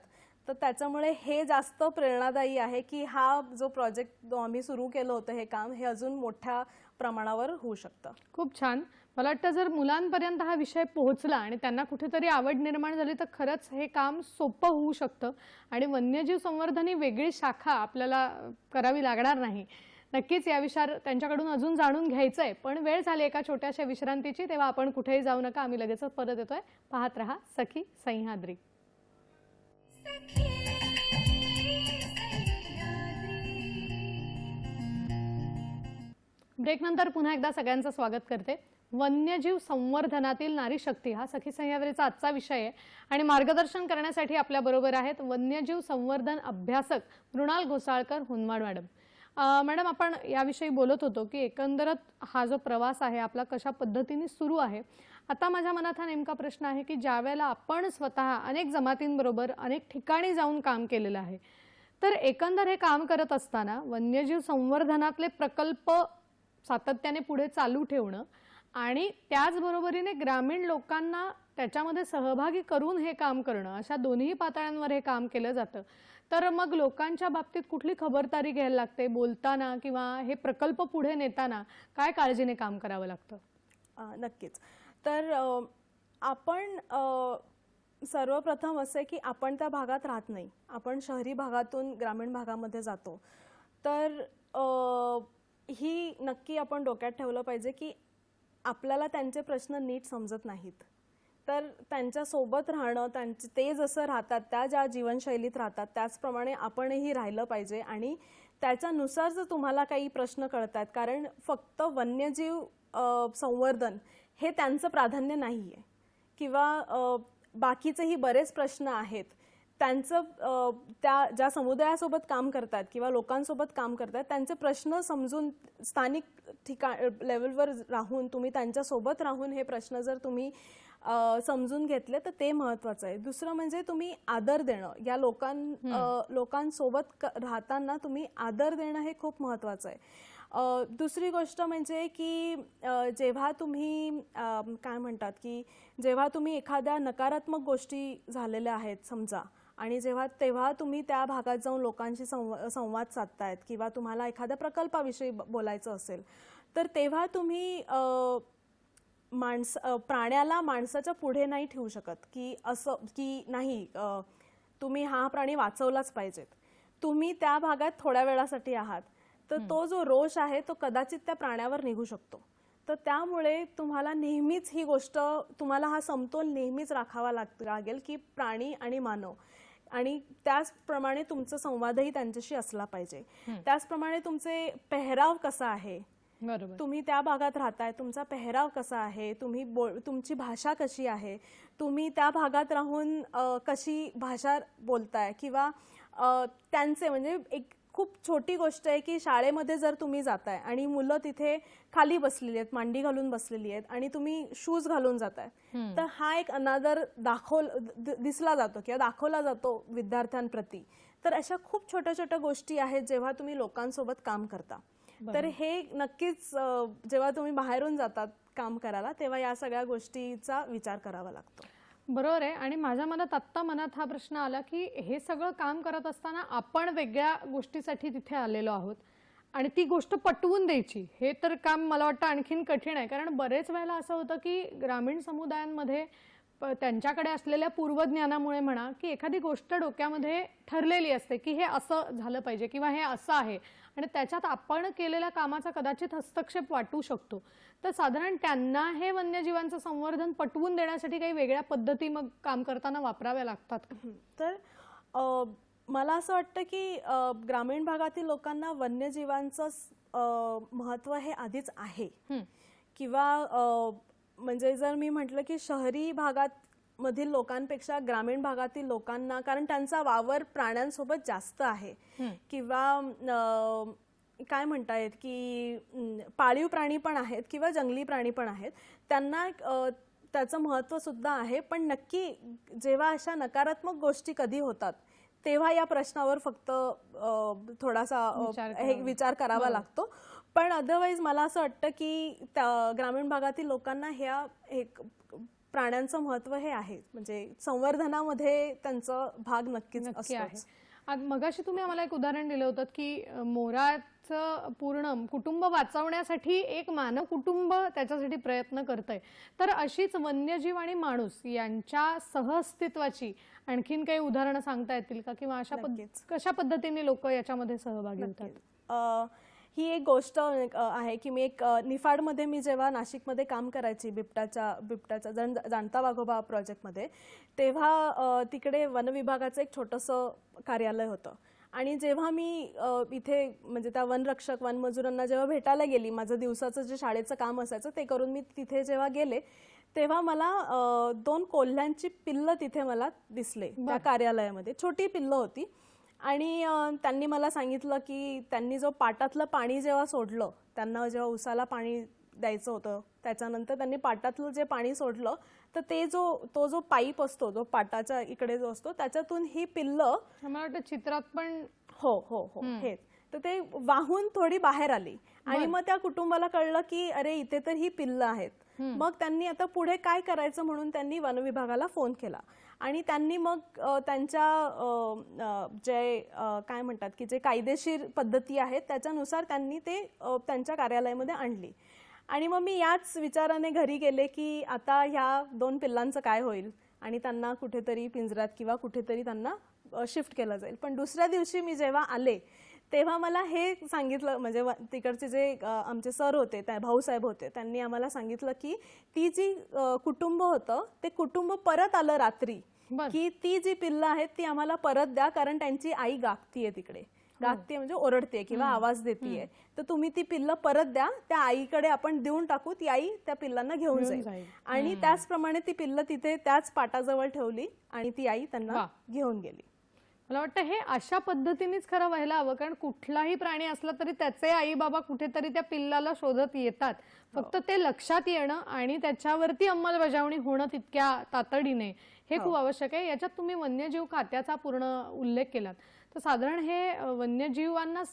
तर त्याच्यामुळे हे जास्त प्रेरणादायी आहे की हा जो प्रोजेक्ट आम्ही सुरू केलं होतं हे काम हे अजून मोठ्या प्रमाणावर होऊ शकतं. खूप छान. मला वाटतं जर मुलांपर्यंत हा विषय पोहोचला आणि त्यांना कुठेतरी आवड निर्माण झाली तर खरंच हे काम सोपं होऊ शकतं आणि वन्यजीव संवर्धन ही वेगळी शाखा आपल्याला करावी लागणार नाही. नक्कीच या विषयावर त्यांच्याकडून अजून जाणून घ्यायचंय, पण वेळ झाली एका छोट्याशा विश्रांतीची, तेव्हा आपण कुठेही जाऊ नका, आम्ही लगेचच परत येतोय. पाहत रहा सखी सह्याद्री. ब्रेक नंतर पुन्हा एकदा सगळ्यांचं स्वागत करते. वन्यजीव संवर्धनातील नारी शक्ती हा सखी सह्याद्रीचा आजचा विषय आहे आणि मार्गदर्शन करण्यासाठी आपल्या बरोबर आहेत वन्यजीव संवर्धन अभ्यासक मृणाल घोसाळकर हुनमाड मॅडम. मॅडम, आपण याविषयी बोलत होतो की एकंदरच हा जो प्रवास आहे आपला कशा पद्धतीने सुरू आहे. आता माझ्या मनात हा नेमका प्रश्न आहे की ज्यावेळेला आपण स्वतः अनेक जमातींबरोबर अनेक ठिकाणी जाऊन काम केलेलं आहे, तर एकंदर हे काम करत असताना वन्यजीव संवर्धनातले प्रकल्प सातत्याने पुढे चालू ठेवणं आणि त्याचबरोबरीने ग्रामीण लोकांना त्याच्यामध्ये सहभागी करून हे काम करणं, अशा दोन्ही पातळ्यांवर हे काम केलं जातं. तर मग लोकांच्या बाबतीत कुठली खबरदारी घ्यायला लागते बोलताना किंवा हे प्रकल्प पुढे नेताना, काय काळजीने काम करावं लागतं? नक्कीच. तर आपण सर्वप्रथम असे की आपण त्या भागात राहत नाही, आपण शहरी भागातून ग्रामीण भागामध्ये जातो. तर ही नक्की आपण डोक्यात ठेवलं पाहिजे की आपल्याला त्यांचे प्रश्न नीट समजत नाहीत, तर त्यांच्यासोबत राहणं, ते जसं राहतात त्या ज्या जीवनशैलीत राहतात त्याचप्रमाणे आपणही राहिलं पाहिजे आणि त्याच्यानुसार जर तुम्हाला काही प्रश्न कळतात, कारण फक्त वन्यजीव संवर्धन हे त्यांचं प्राधान्य नाही आहे किंवा बाकीचेही बरेच प्रश्न आहेत त्यांचं, त्या ज्या समुदायासोबत काम करतात किंवा लोकांसोबत काम करतात त्यांचे प्रश्न समजून स्थानिक लेवलवर राहून तुम्ही त्यांच्यासोबत राहून हे प्रश्न जर तुम्ही समजून घेतले तर ते महत्त्वाचं आहे. दुसरं म्हणजे तुम्ही आदर देणं, या लोकांसोबत राहताना तुम्ही आदर देणं हे खूप महत्त्वाचं आहे. दुसरी गोष्ट म्हणजे की जेव्हा तुम्ही काय म्हणतात की जेव्हा तुम्ही एखाद्या नकारात्मक गोष्टी झालेल्या आहेत समजा आणि तेव्हा तुम्ही त्या भागात जाऊन लोकांशी संवाद साधतायत किंवा तुम्हाला एखाद्या प्रकल्पाविषयी बोलायचं असेल तर तेव्हा तुम्ही प्राण्याला माणसाच्या पुढे नाही ठेवू शकत की असं की नाही तुम्ही हा प्राणी वाचवलाच पाहिजेत. तुम्ही त्या भागात थोड्या वेळासाठी आहात तर तो जो रोष आहे तो कदाचित त्या प्राण्यावर निघू शकतो. तर त्यामुळे तुम्हाला नेहमीच ही गोष्ट, तुम्हाला हा समतोल नेहमीच राखावा लागेल की प्राणी आणि मानव, आणि त्याचप्रमाणे तुमचा संवादही त्यांच्याशी असला पाहिजे. त्याचप्रमाणे तुमचे पेहराव कसा आहे, तुम्ही त्या भागात राहताय, तुमचा पेहराव कसा आहे, तुमची भाषा कशी आहे, तुम्ही त्या भागात राहून कशी भाषा बोलताय किंवा त्यांचे म्हणजे एक खूप छोटी गोष्ट आहे की शाळेमध्ये जर तुम्ही जाताय आणि मुलं तिथे खाली बसलेली आहेत, मांडी घालून बसलेली आहेत आणि तुम्ही शूज घालून जाताय, तर हा एक अनादर दिसला जातो किंवा दाखवला जातो विद्यार्थ्यांप्रती. तर अशा खूप छोट्या छोट्या गोष्टी आहेत जेव्हा तुम्ही लोकांसोबत काम करता. तर हे नक्कीच जेव्हा तुम्ही बाहेरून जातात काम करायला तेव्हा या सगळ्या गोष्टीचा विचार करावा लागतो. बरोबर आहे. आणि माझ्या मनात हा प्रश्न आला की हे सगळं काम करत असताना आपण वेगळ्या गोष्टीसाठी तिथे आलेलो आहोत आणि ती गोष्ट पटवून द्यायची, हे तर काम मला वाटतं आणखीन कठीण आहे. कारण बरेच वेळेला असं होतं की ग्रामीण समुदायांमध्ये त्यांच्याकडे असलेल्या पूर्वज्ञानामुळे म्हणा की एखादी गोष्ट डोक्यामध्ये ठरलेली असते की हे असं झालं पाहिजे किंवा हे असं आहे आणि त्याच्यात आपण केलेल्या कामाचा कदाचित हस्तक्षेप वाटू शकतो. तर साधारण त्यांना हे वन्यजीवांचं संवर्धन पटवून देण्यासाठी काही वेगळ्या पद्धती मग काम करताना वापराव्या लागतात का? तर मला असं वाटतं की ग्रामीण भागातील लोकांना वन्यजीवांचं महत्त्व हे आधीच आहे. किंवा म्हणजे जर मी म्हटलं की शहरी भागात मधील लोकांपेक्षा ग्रामीण भागातील लोकांना, कारण त्यांचा वावर प्राण्यांसोबत जास्त आहे किंवा काय म्हणता येत की पाळीव प्राणी पण आहेत किंवा जंगली प्राणी पण आहेत, त्यांना त्याचं महत्त्व सुद्धा आहे. पण नक्की जेव्हा अशा नकारात्मक गोष्टी कधी होतात तेव्हा या प्रश्नावर फक्त थोडासा विचार करावा लागतो. पण अदरवाईज मला असं वाटतं की ग्रामीण भागातील लोकांना ह्या प्राण्यांचं महत्त्व हे आहे, म्हणजे संवर्धनामध्ये त्यांचा भाग नक्कीच असतो. मगाशी तुम्ही आम्हाला एक उदाहरण दिलं होतं की मोराचं पूर्ण कुटुंब वाचवण्यासाठी एक मानव कुटुंब त्याच्यासाठी प्रयत्न करतंय. तर अशीच वन्यजीव आणि माणूस यांच्या सहअस्तित्वाची आणखीन काही उदाहरणं सांगता येतील का, किंवा कशा पद्धतीने लोक याच्यामध्ये सहभागी होतात? ही एक गोष्ट आहे की मी एक निफाडमध्ये मी जेव्हा नाशिकमध्ये काम करायची बिबट्याच्या जाणता वाघोबा प्रोजेक्टमध्ये, तेव्हा तिकडे वनविभागाचं एक छोटंसं कार्यालय होतं. आणि जेव्हा मी इथे म्हणजे त्या वनरक्षक वनमजुरांना जेव्हा भेटायला गेली, माझं दिवसाचं जे शाळेचं काम असायचं ते करून मी तिथे जेव्हा गेले तेव्हा मला 2 कोल्ह्यांची पिल्लं तिथे मला दिसले त्या कार्यालयामध्ये. छोटी पिल्लं होती आणि त्यांनी मला सांगितलं की त्यांनी जो पाटातलं पाणी जेव्हा सोडलं, त्यांना जेव्हा उसाला पाणी द्यायचं होतं त्याच्यानंतर त्यांनी पाटातलं जे पाणी सोडलं तर तो जो पाईप असतो, जो पाटाच्या इकडे जो असतो, त्याच्यातून ही पिल्लं, मला वाटतं चित्रात पण हो हे, तर ते वाहून थोडी बाहेर आली. आणि मग त्या कुटुंबाला कळलं की अरे इथे तर ही पिल्लं आहेत. मग त्यांनी आता पुढे काय करायचं म्हणून त्यांनी वनविभागाला फोन केला आणि त्यांनी मग त्यांच्या जे काय म्हणतात की जे कायदेशीर पद्धती आहेत त्याच्यानुसार त्यांनी ते त्यांच्या कार्यालयामध्ये आणली. आणि मग मी याच विचाराने घरी गेले की आता ह्या 2 पिल्लांचं काय होईल आणि त्यांना कुठेतरी पिंजऱ्यात किंवा कुठेतरी त्यांना शिफ्ट केलं जाईल. पण दुसऱ्या दिवशी मी जेव्हा आले तेव्हा मला हे सांगितलं, म्हणजे तिकडचे जे आमचे सर होते, त्या भाऊसाहेब होते, त्यांनी आम्हाला सांगितलं की ती जी कुटुंब होतं ते कुटुंब परत आलं रात्री की ती जी पिल्लं आहेत ती आम्हाला परत द्या, कारण त्यांची आई गागतीये तिकडे. गागते म्हणजे ओरडते किंवा आवाज देतीये, तर तुम्ही ती पिल्लं परत द्या, त्या आईकडे आपण देऊन टाकू, ती आई त्या पिल्लांना घेऊन जाईल. आणि त्याचप्रमाणे ती पिल्लं तिथे त्याच पाटाजवळ ठेवली आणि ती आई त्यांना घेऊन गेली. मला वाटतं हे अशा पद्धतीनेच खरं व्हायला हवं, कारण कुठलाही प्राणी असला तरी त्याचे आई बाबा कुठेतरी त्या पिल्लाला शोधत येतात. फक्त ते लक्षात येणं आणि त्याच्यावरती अंमलबजावणी होणं तितक्या तातडीने हे खूप आवश्यक आहे. याच्यात तुम्ही वन्यजीव खात्याचा पूर्ण उल्लेख केलात. तर साधारण हे वन्यजीवांना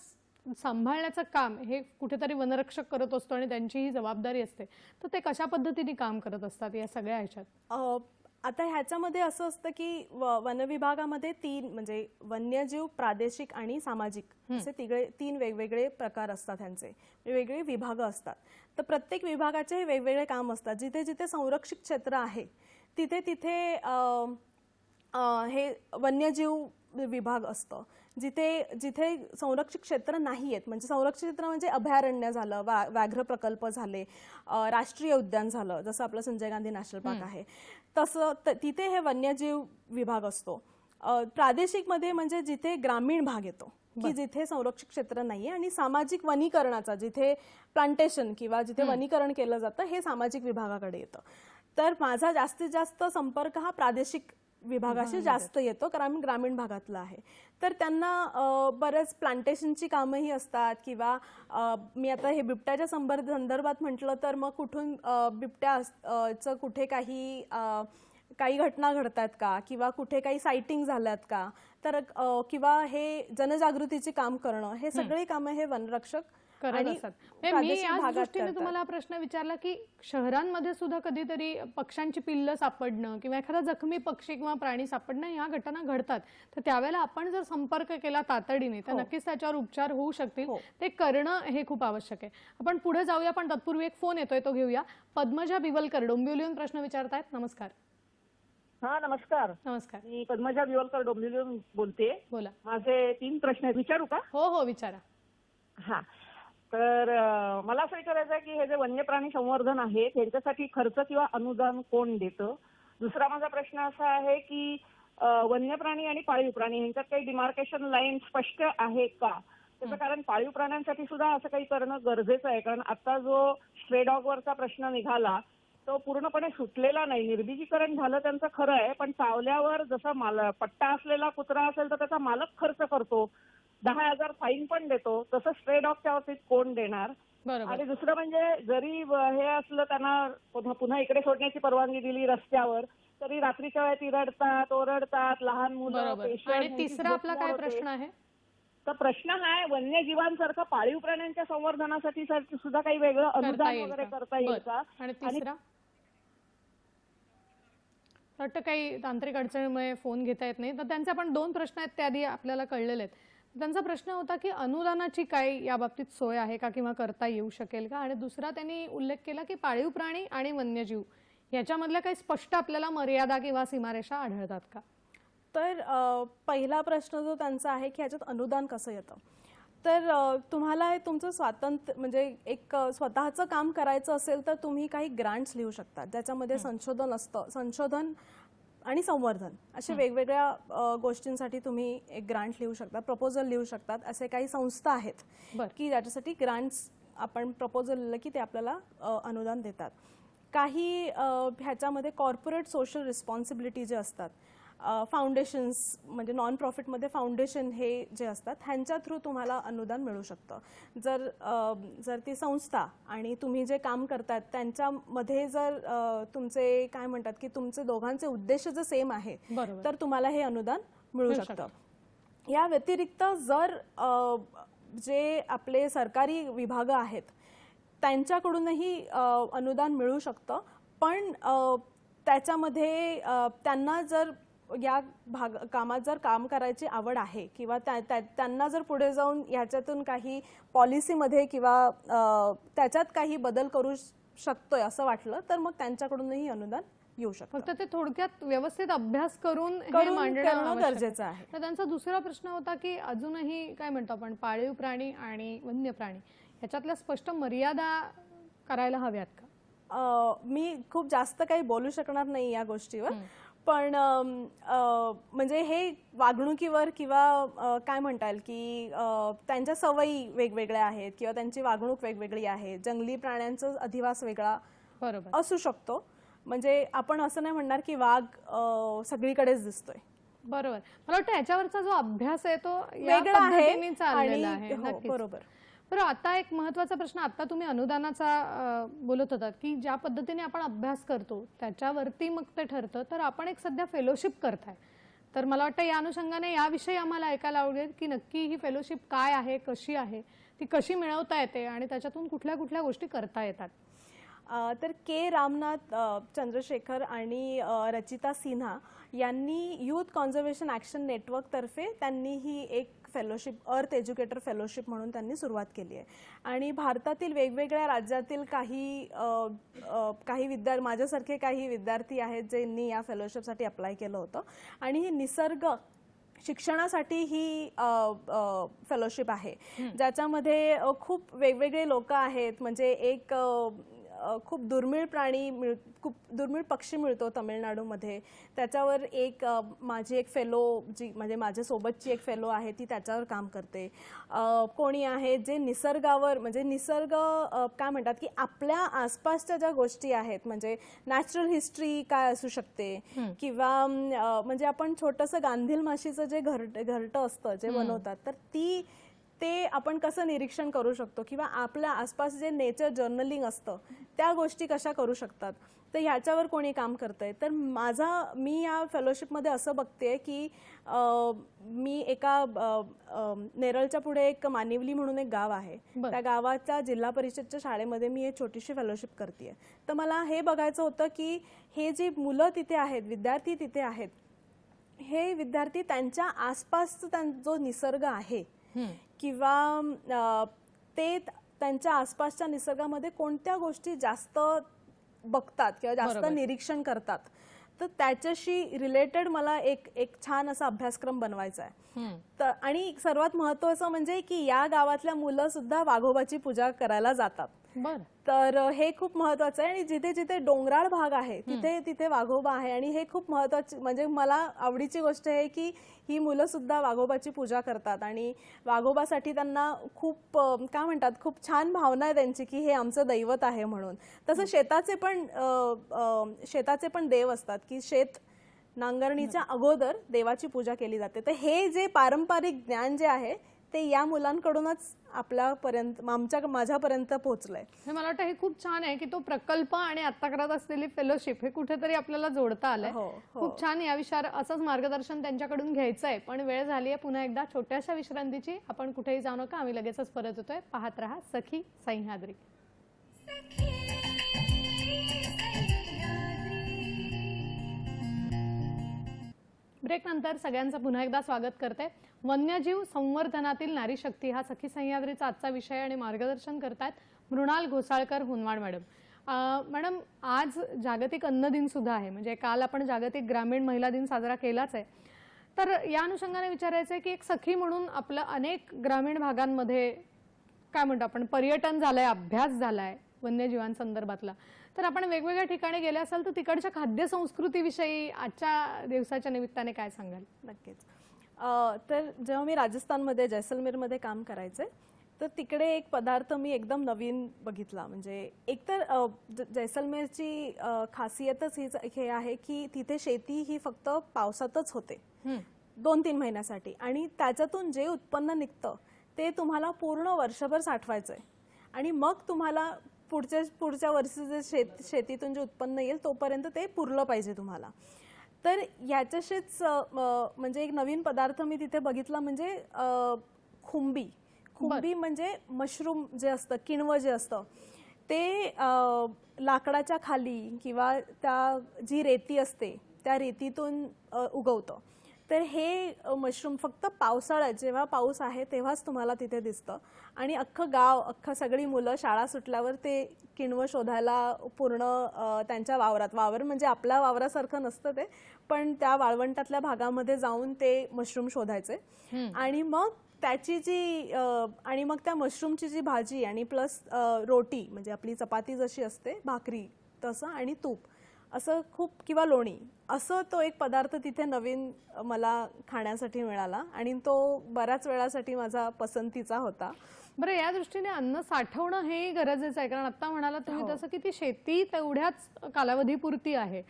सांभाळण्याचं काम हे कुठेतरी वनरक्षक करत असतो आणि त्यांची ही जबाबदारी असते. तर ते कशा पद्धतीने काम करत असतात या सगळ्या ह्याच्यात? आता ह्याच्यामध्ये असं असतं की वनविभागामध्ये 3 म्हणजे वन्यजीव, प्रादेशिक आणि सामाजिक असे 3 वेगवेगळे प्रकार असतात. ह्यांचे वेगवेगळे विभाग असतात. तर प्रत्येक विभागाचे हे वेगवेगळे काम असतात. जिथे जिथे संरक्षित क्षेत्र आहे तिथे तिथे हे वन्यजीव विभाग असतं. जिथे संरक्षित क्षेत्र नाही आहेत, म्हणजे संरक्षित क्षेत्र म्हणजे अभयारण्य झालं, व्याघ्र प्रकल्प झाले, राष्ट्रीय उद्यान झालं, जसं आपलं संजय गांधी नॅशनल पार्क आहे, तसं तिथे हे वन्यजीव विभाग असतो. प्रादेशिकमध्ये म्हणजे जिथे ग्रामीण भाग येतो की जिथे संरक्षित क्षेत्र नाहीये, आणि सामाजिक वनीकरणाचा जिथे प्लांटेशन किंवा जिथे वनीकरण केलं जातं हे सामाजिक विभागाकडे येतं. तर माझा जास्तीत जास्त संपर्क हा प्रादेशिक विभागाशी जास्त येतो, कारण ग्रामीण भागातला आहे. तर त्यांना बरेच प्लांटेशनची कामंही असतात किंवा मी आता हे बिबट्याच्या संदर्भात म्हटलं तर मग कुठून बिबट्याचं कुठे काही घटना घडतात का किंवा कुठे काही सायटिंग झाल्यात का, तर किंवा हे जनजागृतीचे काम करणं, हे सगळी कामं हे वनरक्षक करत आणि असतात. मी प्रादेशिक याच भागात दृष्टीने करतात. तुम्हाला हा प्रश्न विचारला की शहरांमध्ये सुद्धा कधीतरी पक्ष्यांची पिल्लं सापडणं किंवा एखादा जखमी पक्षी किंवा प्राणी सापडणं या घटना घडतात, तर त्यावेळेला आपण जर संपर्क केला तातडीने तर नक्कीच त्याच्यावर उपचार होऊ शकतील. ते करणं हे खूप आवश्यक आहे. आपण पुढे जाऊया, पण तत्पूर्वी एक फोन येतोय, तो घेऊया. पद्मजा बिवलकर डोंबिवलीहून प्रश्न विचारतायत. नमस्कार. हा नमस्कार. नमस्कर, मी पद्मजा बिवलकर डोंबिवलीहून बोलते. बोला. माझे 3 प्रश्न आहेत, विचारू का? हो हो, विचारा. हा, तर मला असं विचारायचं आहे की हे जे वन्य प्राणी संवर्धन आहे त्यांच्यासाठी खर्च किंवा अनुदान कोण देतं? दुसरा माझा प्रश्न असा आहे की वन्य प्राणी आणि पाळीव प्राणी यांच्यात काही डिमार्केशन लाईन स्पष्ट आहे का? त्याचं कारण पाळीव प्राण्यांसाठी सुद्धा असं काही करणं गरजेचं आहे, कारण आता जो स्ट्रे डॉग वरचा प्रश्न निघाला तो पूर्णपणे सुटलेला नाही. निर्बीजीकरण झालं त्यांचं खरं आहे, पण चावल्यावर जसा पट्टा असलेला कुत्रा असेल तर त्याचा मालक खर्च करतो, 10,000 फाईन पण देतो, तसं स्ट्रे डॉगच्या बाबतीत कोण देणार? बरोबर. आणि दुसरं म्हणजे जरी हे असलं त्यांना पुन्हा इकडे सोडण्याची परवानगी दिली रस्त्यावर, तरी रात्रीच्या वेळेत रडतात, ओरडतात, लहान मुलं, बरोबर. patient, आणि तिसरा आपला काय होते. प्रश्न आहे? तर प्रश्न हा आहे, वन्यजीवांसारखं पाळीव प्राण्यांच्या संवर्धनासाठी सुद्धा काही वेगळं अनुदान येईल वगैरे का? करता येईल बरं. का? आणि तिसरा वाटतं काही तांत्रिक अडचणीमुळे फोन घेता येत नाही, तर त्यांचे आपण 2 प्रश्न आहेत ते आधी आपल्याला कळलेले आहेत. त्यांचा प्रश्न होता की अनुदानाची काय या बाबतीत सोय आहे का किंवा करता येऊ शकेल का, आणि दुसरा त्यांनी उल्लेख केला की पाळीव प्राणी आणि वन्यजीव याच्यामधल्या काही स्पष्ट आपल्याला मर्यादा किंवा सीमारेषा आढळतात का? तर पहिला प्रश्न जो त्यांचा आहे की ह्याच्यात अनुदान कसं येतं, तर तुम्हाला तुमचं स्वातंत्र्य म्हणजे एक स्वतःचं काम करायचं असेल तर तुम्ही काही ग्रांट्स लिहू शकता, ज्याच्यामध्ये संशोधन असतं. संशोधन आणि संवर्धन अशा वेगवेगळ्या गोष्टींसाठी तुम्ही एक ग्रांट लिहू शकता, प्रपोजल लिहू शकतात. असे काही संस्था आहेत की ज्याच्यासाठी ग्रांट्स आपण प्रपोजल लिहिलं की ते आपल्याला अनुदान देतात. काही ह्याच्यामध्ये कॉर्पोरेट सोशल रिस्पॉन्सिबिलिटी जे असतात, फाउंडेशन्स म्हणजे नॉन प्रॉफिटमध्ये फाउंडेशन हे जे असतात ह्यांच्या थ्रू तुम्हाला अनुदान मिळू शकतं. जर ती संस्था आणि तुम्ही जे काम करतात त्यांच्यामध्ये जर तुमचे काय म्हणतात की तुमचे दोघांचे उद्देश जर सेम आहे तर तुम्हाला हे अनुदान मिळू शकतं. या व्यतिरिक्त जर जे आपले सरकारी विभाग आहेत त्यांच्याकडूनही अनुदान मिळू शकतं, पण त्याच्यामध्ये त्यांना जर या कामात जर काम करायची आवड आहे किंवा त्यांना जर पुढे जाऊन ह्याच्यातून काही पॉलिसीमध्ये किंवा त्याच्यात काही बदल करू शकतोय असं वाटलं तर मग त्यांच्याकडूनही अनुदान येऊ शकतं. फक्त ते थोडक्यात व्यवस्थित अभ्यास करून करणं गरजेचं आहे. तर त्यांचा दुसरा प्रश्न होता की अजूनही काय म्हणतो आपण पाळीव प्राणी आणि वन्य प्राणी ह्याच्यातल्या स्पष्ट मर्यादा करायला हव्यात का? मी खूप जास्त काही बोलू शकणार नाही या गोष्टीवर, पण म्हणजे हे वागणुकीवर किंवा काय म्हणता येईल की त्यांच्या सवयी वेगवेगळ्या आहेत किंवा त्यांची वागणूक वेगवेगळी आहे. जंगली प्राण्यांचा अधिवास वेगळा असू शकतो. म्हणजे आपण असं नाही म्हणणार की वाघ सगळीकडेच दिसतोय. बरोबर. मला वाटतं याच्यावरचा जो अभ्यास आहे तो वेगळा आहे. बरोबर. बरं, आता एक महत्त्वाचा प्रश्न, आता तुम्ही अनुदानाचा बोलत होतात की ज्या पद्धतीने आपण अभ्यास करतो त्याच्यावरती मग ते ठरतं, तर आपण एक सध्या फेलोशिप करताय, तर मला वाटतं या अनुषंगाने याविषयी आम्हाला ऐकायला आवडेल की नक्की ही फेलोशिप काय आहे, कशी आहे, ती कशी मिळवता येते आणि त्याच्यातून कुठल्या कुठल्या गोष्टी करता येतात. तर के रामनाथ चंद्रशेखर आणि रचिता सिन्हा यांनी यूथ कॉन्झर्वेशन ॲक्शन नेटवर्कतर्फे त्यांनी ही एक फेलोशिप, अर्थ एज्युकेटर फेलोशिप म्हणून त्यांनी सुरुवात केली आहे. आणि भारतातील वेगवेगळ्या राज्यातील काही माझ्यासारखे काही विद्यार्थी आहेत ज्यांनी या फेलोशिपसाठी अप्लाय केलं होतं. आणि ही निसर्ग शिक्षणासाठी ही फेलोशिप आहे, ज्याच्यामध्ये खूप वेगवेगळे लोक आहेत. म्हणजे एक खूप दुर्मिळ खूप दुर्मिळ पक्षी मिळतो तामिळनाडूमध्ये. त्याच्यावर माझी एक फेलो जी म्हणजे माझ्यासोबतची एक फेलो आहे ती त्याच्यावर काम करते. कोणी आहे जे निसर्गावर म्हणजे निसर्ग काय म्हणतात की आपल्या आसपासच्या ज्या गोष्टी आहेत म्हणजे नॅचरल हिस्ट्री काय असू शकते किंवा म्हणजे आपण छोटंसं गांधील माशीचं जे घरटं असतं जे बनवतात तर ते आपण कसं निरीक्षण करू शकतो किंवा आपल्या आसपास जे नेचर जर्नलिंग असतं त्या गोष्टी कशा करू शकतात तर ह्याच्यावर कोणी काम करतंय. तर मी या फेलोशिपमध्ये असं बघते की मी एका नेरळच्या पुढे एक मानिवली म्हणून एक गाव आहे त्या गावाच्या जिल्हा परिषदच्या शाळेमध्ये मी एक छोटीशी फेलोशिप करते. तर मला हे बघायचं होतं की हे जी मुलं तिथे आहेत विद्यार्थी तिथे आहेत हे विद्यार्थी त्यांच्या आसपासचा जो निसर्ग आहे किंवा ते त्यांच्या आसपासच्या निसर्गामध्ये कोणत्या गोष्टी जास्त बघतात किंवा जास्त निरीक्षण करतात तर त्याच्याशी रिलेटेड मला एक छान असा अभ्यासक्रम बनवायचा आहे. तर आणि सर्वात महत्त्वाचं म्हणजे की या गावातल्या मुलं सुद्धा वाघोबाची पूजा करायला जातात. तर हे खूप महत्त्वाचं आहे आणि जिथे जिथे डोंगराळ भाग आहे तिथे तिथे वाघोबा आहे आणि हे खूप महत्त्वाची म्हणजे मला आवडीची गोष्ट आहे की ही मुलं सुद्धा वाघोबाची पूजा करतात आणि वाघोबासाठी त्यांना खूप काय म्हणतात खूप छान भावना आहे त्यांची की हे आमचं दैवत आहे म्हणून. तसं शेताचे पण देव असतात की शेत नांगरणीच्या अगोदर देवाची पूजा केली जाते. तर हे जे पारंपरिक ज्ञान जे आहे ते या मुलांकडूनच माझ्यापर्यंत पोहोचलंय. हे मला वाटतं हे खूप छान आहे की तो प्रकल्प आणि आता करत असलेली फेलोशिप हे कुठेतरी आपल्याला जोडता आलंय. खूप छान. या विषयावर असंच मार्गदर्शन त्यांच्याकडून घ्यायचं आहे. पण वेळ झाली आहे पुन्हा एकदा छोट्याशा विश्रांतीची. आपण कुठेही जाऊ नका, आम्ही लगेचच परत येतोय. पाहत रहा सखी सह्याद्री. ब्रेक नंतर सगळ्यांचं पुन्हा एकदा स्वागत करते. वन्यजीव संवर्धनातील नारी शक्ती हा सखी सह्याद्रीचा आजचा विषय आणि मार्गदर्शन करतात मृणाल घोसाळकर हुनवाड मॅडम. मॅडम आज जागतिक अन्न दिन सुद्धा आहे म्हणजे काल आपण जागतिक ग्रामीण महिला दिन साजरा केलाच आहे. तर या अनुषंगाने विचारायचं आहे की एक सखी म्हणून आपलं अनेक ग्रामीण भागांमध्ये काय म्हणतो आपण पर्यटन झालंय, अभ्यास झालाय वन्यजीवांसंदर्भातला. तर आपण वेगवेगळ्या ठिकाणी गेले असाल तर तिकडच्या खाद्य संस्कृतीविषयी आजच्या दिवसाच्या निमित्ताने काय सांगाल? नक्कीच. तर जेव्हा मी राजस्थानमध्ये जैसलमेरमध्ये काम करायचे तर तिकडे एक पदार्थ मी एकदम नवीन बघितला. म्हणजे एकतर जैसलमेरची खासियतच हे आहे की तिथे शेती ही फक्त पावसातच होते 2-3 महिन्यासाठी आणि त्याच्यातून जे उत्पन्न निघतं ते तुम्हाला पूर्ण वर्षभर साठवायचंय आणि मग तुम्हाला पुढच्या वर्षी जे शेतीतून जे उत्पन्न येईल तोपर्यंत ते पुरलं पाहिजे तुम्हाला. तर याच्याशीच म्हणजे एक नवीन पदार्थ मी तिथे बघितला म्हणजे खुंबी म्हणजे मशरूम जे असतं किणवं जे असतं ते लाकडाच्या खाली किंवा त्या जी रेती असते त्या रेतीतून उगवतं. तर हे मशरूम फक्त पावसाळ्यात जेव्हा पाऊस आहे तेव्हाच तुम्हाला तिथे दिसतं आणि अख्खं सगळी मुलं शाळा सुटल्यावर ते किणवं शोधायला पूर्ण त्यांच्या वावर म्हणजे आपल्या वावरासारखं नसतं ते पण त्या वाळवंटातल्या भागामध्ये जाऊन ते मशरूम शोधायचे आणि मग त्या मशरूमची जी भाजी आणि प्लस रोटी म्हणजे आपली चपाती जशी असते भाकरी तसं आणि तूप असं खूप किंवा लोणी असं तो एक पदार्थ तिथे नवीन मला खाण्यासाठी मिळाला आणि तो बऱ्याच वेळासाठी माझा पसंतीचा होता. बरं, या दृष्टीने अन्न साठवणं हे गरजेचं आहे कारण आता म्हणाला तुम्ही तसं की ती शेती तेवढ्याच कालावधीपुरती आहे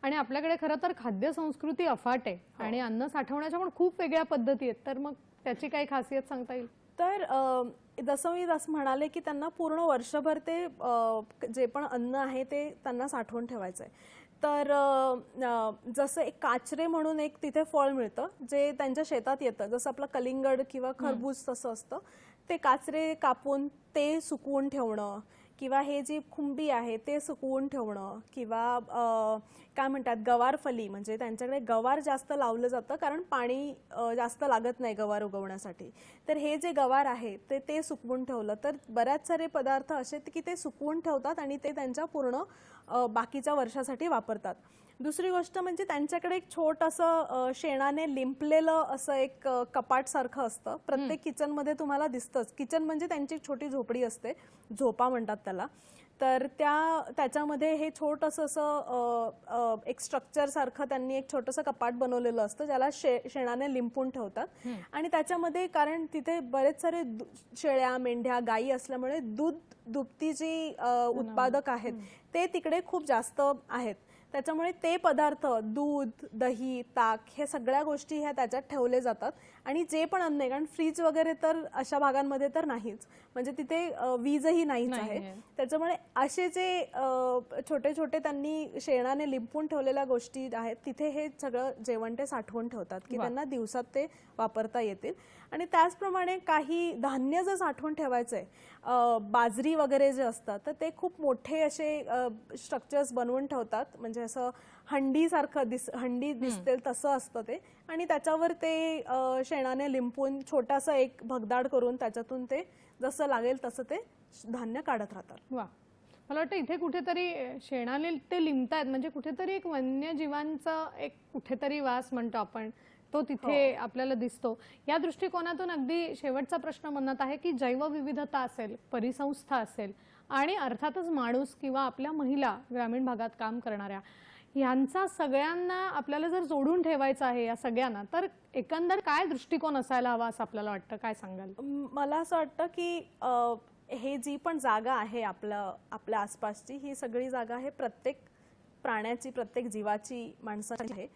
आणि आपल्याकडे खरं तर खाद्य संस्कृती अफाट आहे आणि अन्न साठवण्याच्या पण खूप वेगळ्या पद्धती आहेत. तर मग त्याची काही खासियत सांगता येईल? तर जसं मी म्हणाले की त्यांना पूर्ण वर्षभर ते जे पण अन्न आहे ते त्यांना साठवून ठेवायचं आहे. तर जसं एक काचरे म्हणून एक तिथे फळ मिळतं जे त्यांच्या शेतात येतं जसं आपलं कलिंगड किंवा खरबूज तसं असतं. ते काचरे कापून ते सुकवून ठेवणं किंवा हे जी खुंबी आहे ते सुकवून ठेवणं किंवा काय म्हणतात गवारफली म्हणजे त्यांच्याकडे गवार जास्त लावलं जातं कारण पाणी जास्त लागत नाही गवार उगवण्यासाठी. तर हे जे गवार आहे ते सुकवून ठेवलं तर बऱ्याच सारे पदार्थ असे की ते सुकवून ठेवतात आणि ते त्यांच्या पूर्ण बाकीच्या वर्षासाठी वापरतात. दुसरी गोष्ट म्हणजे त्यांच्याकडे एक छोटंसं शेणाने लिंपलेलं असं एक कपाट सारखं असतं प्रत्येक किचनमध्ये तुम्हाला दिसतंच. किचन म्हणजे त्यांची छोटी झोपडी असते, झोपा म्हणतात त्याला. तर त्याच्यामध्ये हे छोटंसं असं एक स्ट्रक्चर सारखं त्यांनी एक छोटंसं कपाट बनवलेलं असतं ज्याला शेणाने लिंपून ठेवतात आणि त्याच्यामध्ये कारण तिथे बरेच सारे शेळ्या मेंढ्या गायी असल्यामुळे दुभती जी उत्पादक आहेत ते तिकडे खूप जास्त आहेत. त्याच्यामुळे ते पदार्थ दूध दही ताक हे सगळ्या गोष्टी ह्या त्याच्यात ठेवले जातात आणि जे पण अन्न आहे कारण फ्रीज वगैरे तर अशा भागांमध्ये तर नाहीच म्हणजे तिथे वीजही नाहीच आहे. त्याच्यामुळे असे जे छोटे छोटे त्यांनी शेणाने लिंपून ठेवलेल्या गोष्टी आहेत तिथे हे सगळं जेवण ते साठवून ठेवतात की त्यांना दिवसात ते वापरता येतील. आणि त्याचप्रमाणे काही धान्य जर साठवून ठेवायचंय बाजरी वगैरे जे असतात तर ते खूप मोठे असे स्ट्रक्चर्स बनवून ठेवतात म्हणजे असं हंडी दिसते तसं असतं ते आणि त्याच्यावर ते शेणाने लिंपून छोटासा एक भगदाड करून त्याच्यातून ते जसं लागेल तसं ते धान्य काढत राहतात. वा, मला वाटतं इथे कुठेतरी शेणाने ते लिंबतायत म्हणजे कुठेतरी एक वन्यजीवांचा एक कुठेतरी वास म्हणतो आपण तो तिथे आपल्याला दिसतो. या दृष्टिकोनातून अगदी शेवटचा प्रश्न मनात आहे की जैवविविधता असेल परिसंस्था असेल आणि अर्थातच माणूस किंवा आपल्या महिला ग्रामीण भागात काम करणाऱ्या यांचा सगळ्यांना आपल्याला जर जोडून ठेवायचं आहे या सगळ्यांना तर एकंदर काय दृष्टिकोन असायला हवा असं आपल्याला वाटतं, काय सांगाल? मला असं वाटतं की हे जी पण जागा आहे आपल्या आसपासची ही सगळी जागा आहे प्रत्येक प्राण्याची प्रत्येक जीवाची माणसाची आहे.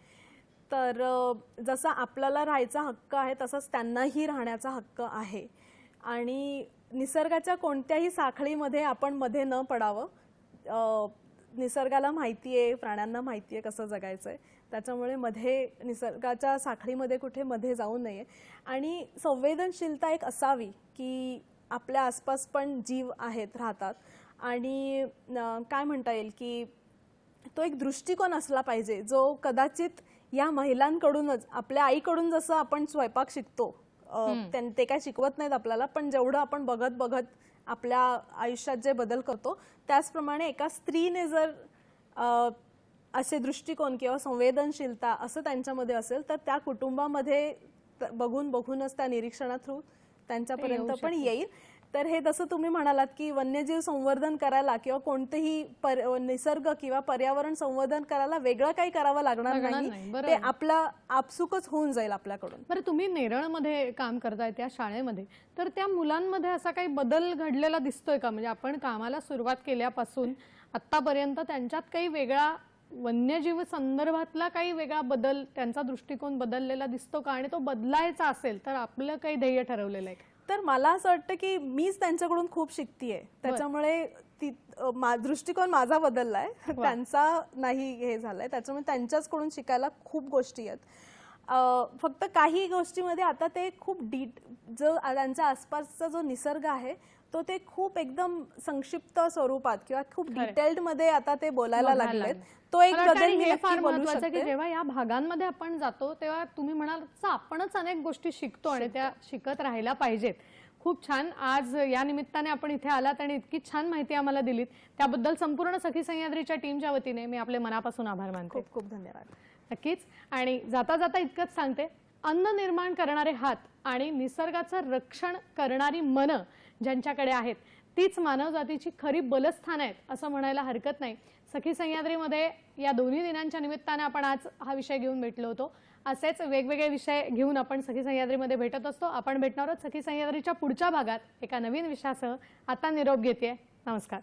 तर जसा आपल्याला राहायचा हक्क आहे तसंच त्यांनाही राहण्याचा हक्क आहे आणि निसर्गाच्या कोणत्याही साखळीमध्ये आपण मध्ये न पडावं. निसर्गाला माहिती आहे प्राण्यांना माहिती आहे कसं जगायचंय त्याच्यामुळे मध्ये निसर्गाच्या साखळीमध्ये कुठे मध्ये जाऊ नये आणि संवेदनशीलता एक असावी की आपल्या आसपास पण जीव आहेत राहतात आणि काय म्हणता येईल की तो एक दृष्टिकोन असला पाहिजे जो कदाचित या महिलांकडूनच आपल्या आईकडून जसं आपण स्वयंपाक शिकतो ते काय शिकवत नाहीत आपल्याला पण जेवढं आपण बघत बघत आपल्या आयुष्यात जे बदल करतो त्याचप्रमाणे एका स्त्रीने जर असे दृष्टिकोन किंवा संवेदनशीलता असं त्यांच्यामध्ये असेल तर त्या कुटुंबामध्ये बघूनच त्या निरीक्षणा थ्रू त्यांच्यापर्यंत पण येईल. तर हे जसं तुम्ही म्हणालात की वन्यजीव संवर्धन करायला किंवा कोणतेही निसर्ग किंवा पर्यावरण संवर्धन करायला वेगळं काही करावं लागणार नाही ते आपला आपसुकच होऊन जाईल आपल्याकडून. बरं, तुम्ही नेरळमध्ये काम करताय त्या शाळेमध्ये तर त्या मुलांमध्ये असा काही बदल घडलेला दिसतोय का म्हणजे आपण कामाला सुरुवात केल्यापासून आतापर्यंत त्यांच्यात काही वेगळा वन्यजीव संदर्भातला काही वेगळा बदल त्यांचा दृष्टिकोन बदललेला दिसतो का आणि तो बदलायचा असेल तर आपलं काही ध्येय ठरवलेलं आहे? तर मला असं वाटतं की मीच त्यांच्याकडून खूप शिकतेय त्याच्यामुळे दृष्टिकोन माझा बदललाय त्यांचा नाही हे झालाय त्याच्यामुळे त्यांच्याचकडून शिकायला खूप गोष्टी आहेत. फक्त काही गोष्टीमध्ये आता ते खूप जो त्यांच्या आसपासचा जो निसर्ग आहे तो ते खूप एकदम संक्षिप्त स्वरूपात किंवा खूप डिटेल्ड मध्ये आता ते बोलायला लागलेत. तो एक बदल मी नक्की बोलू शकते. जेव्हा या भागांमध्ये आपण जातो तेव्हा तुम्ही म्हणाल आपणच अनेक गोष्टी शिकतो आणि त्या शिकत राहायला पाहिजेत. खूप छान, आज या निमित्ताने आपण इथे आलात आणि इतकी छान माहिती आम्हाला दिलीत त्याबद्दल संपूर्ण सखी सह्याद्रीच्या टीमच्या वतीने मी आपले मनापासून आभार मानते. खूप खूप धन्यवाद. नक्कीच. आणि जाता जाता इतकंच सांगते, अन्न निर्माण करणारे हात आणि निसर्गाचं रक्षण करणारी मनं ज्यांच्याकडे आहेत तीच मानवजातीची खरी बलस्थान आहेत असं म्हणायला हरकत नाही. सखी सह्याद्रीमध्ये या दोन्ही दिनांच्या निमित्ताने आपण आज हा विषय घेऊन भेटलो होतो. असेच वेगवेगळे विषय घेऊन आपण सखी सह्याद्रीमध्ये भेटत असतो. आपण भेटणार आहोत सखी सह्याद्रीच्या पुढच्या भागात एका नवीन विषयासह. आता निरोप घेते. नमस्कार.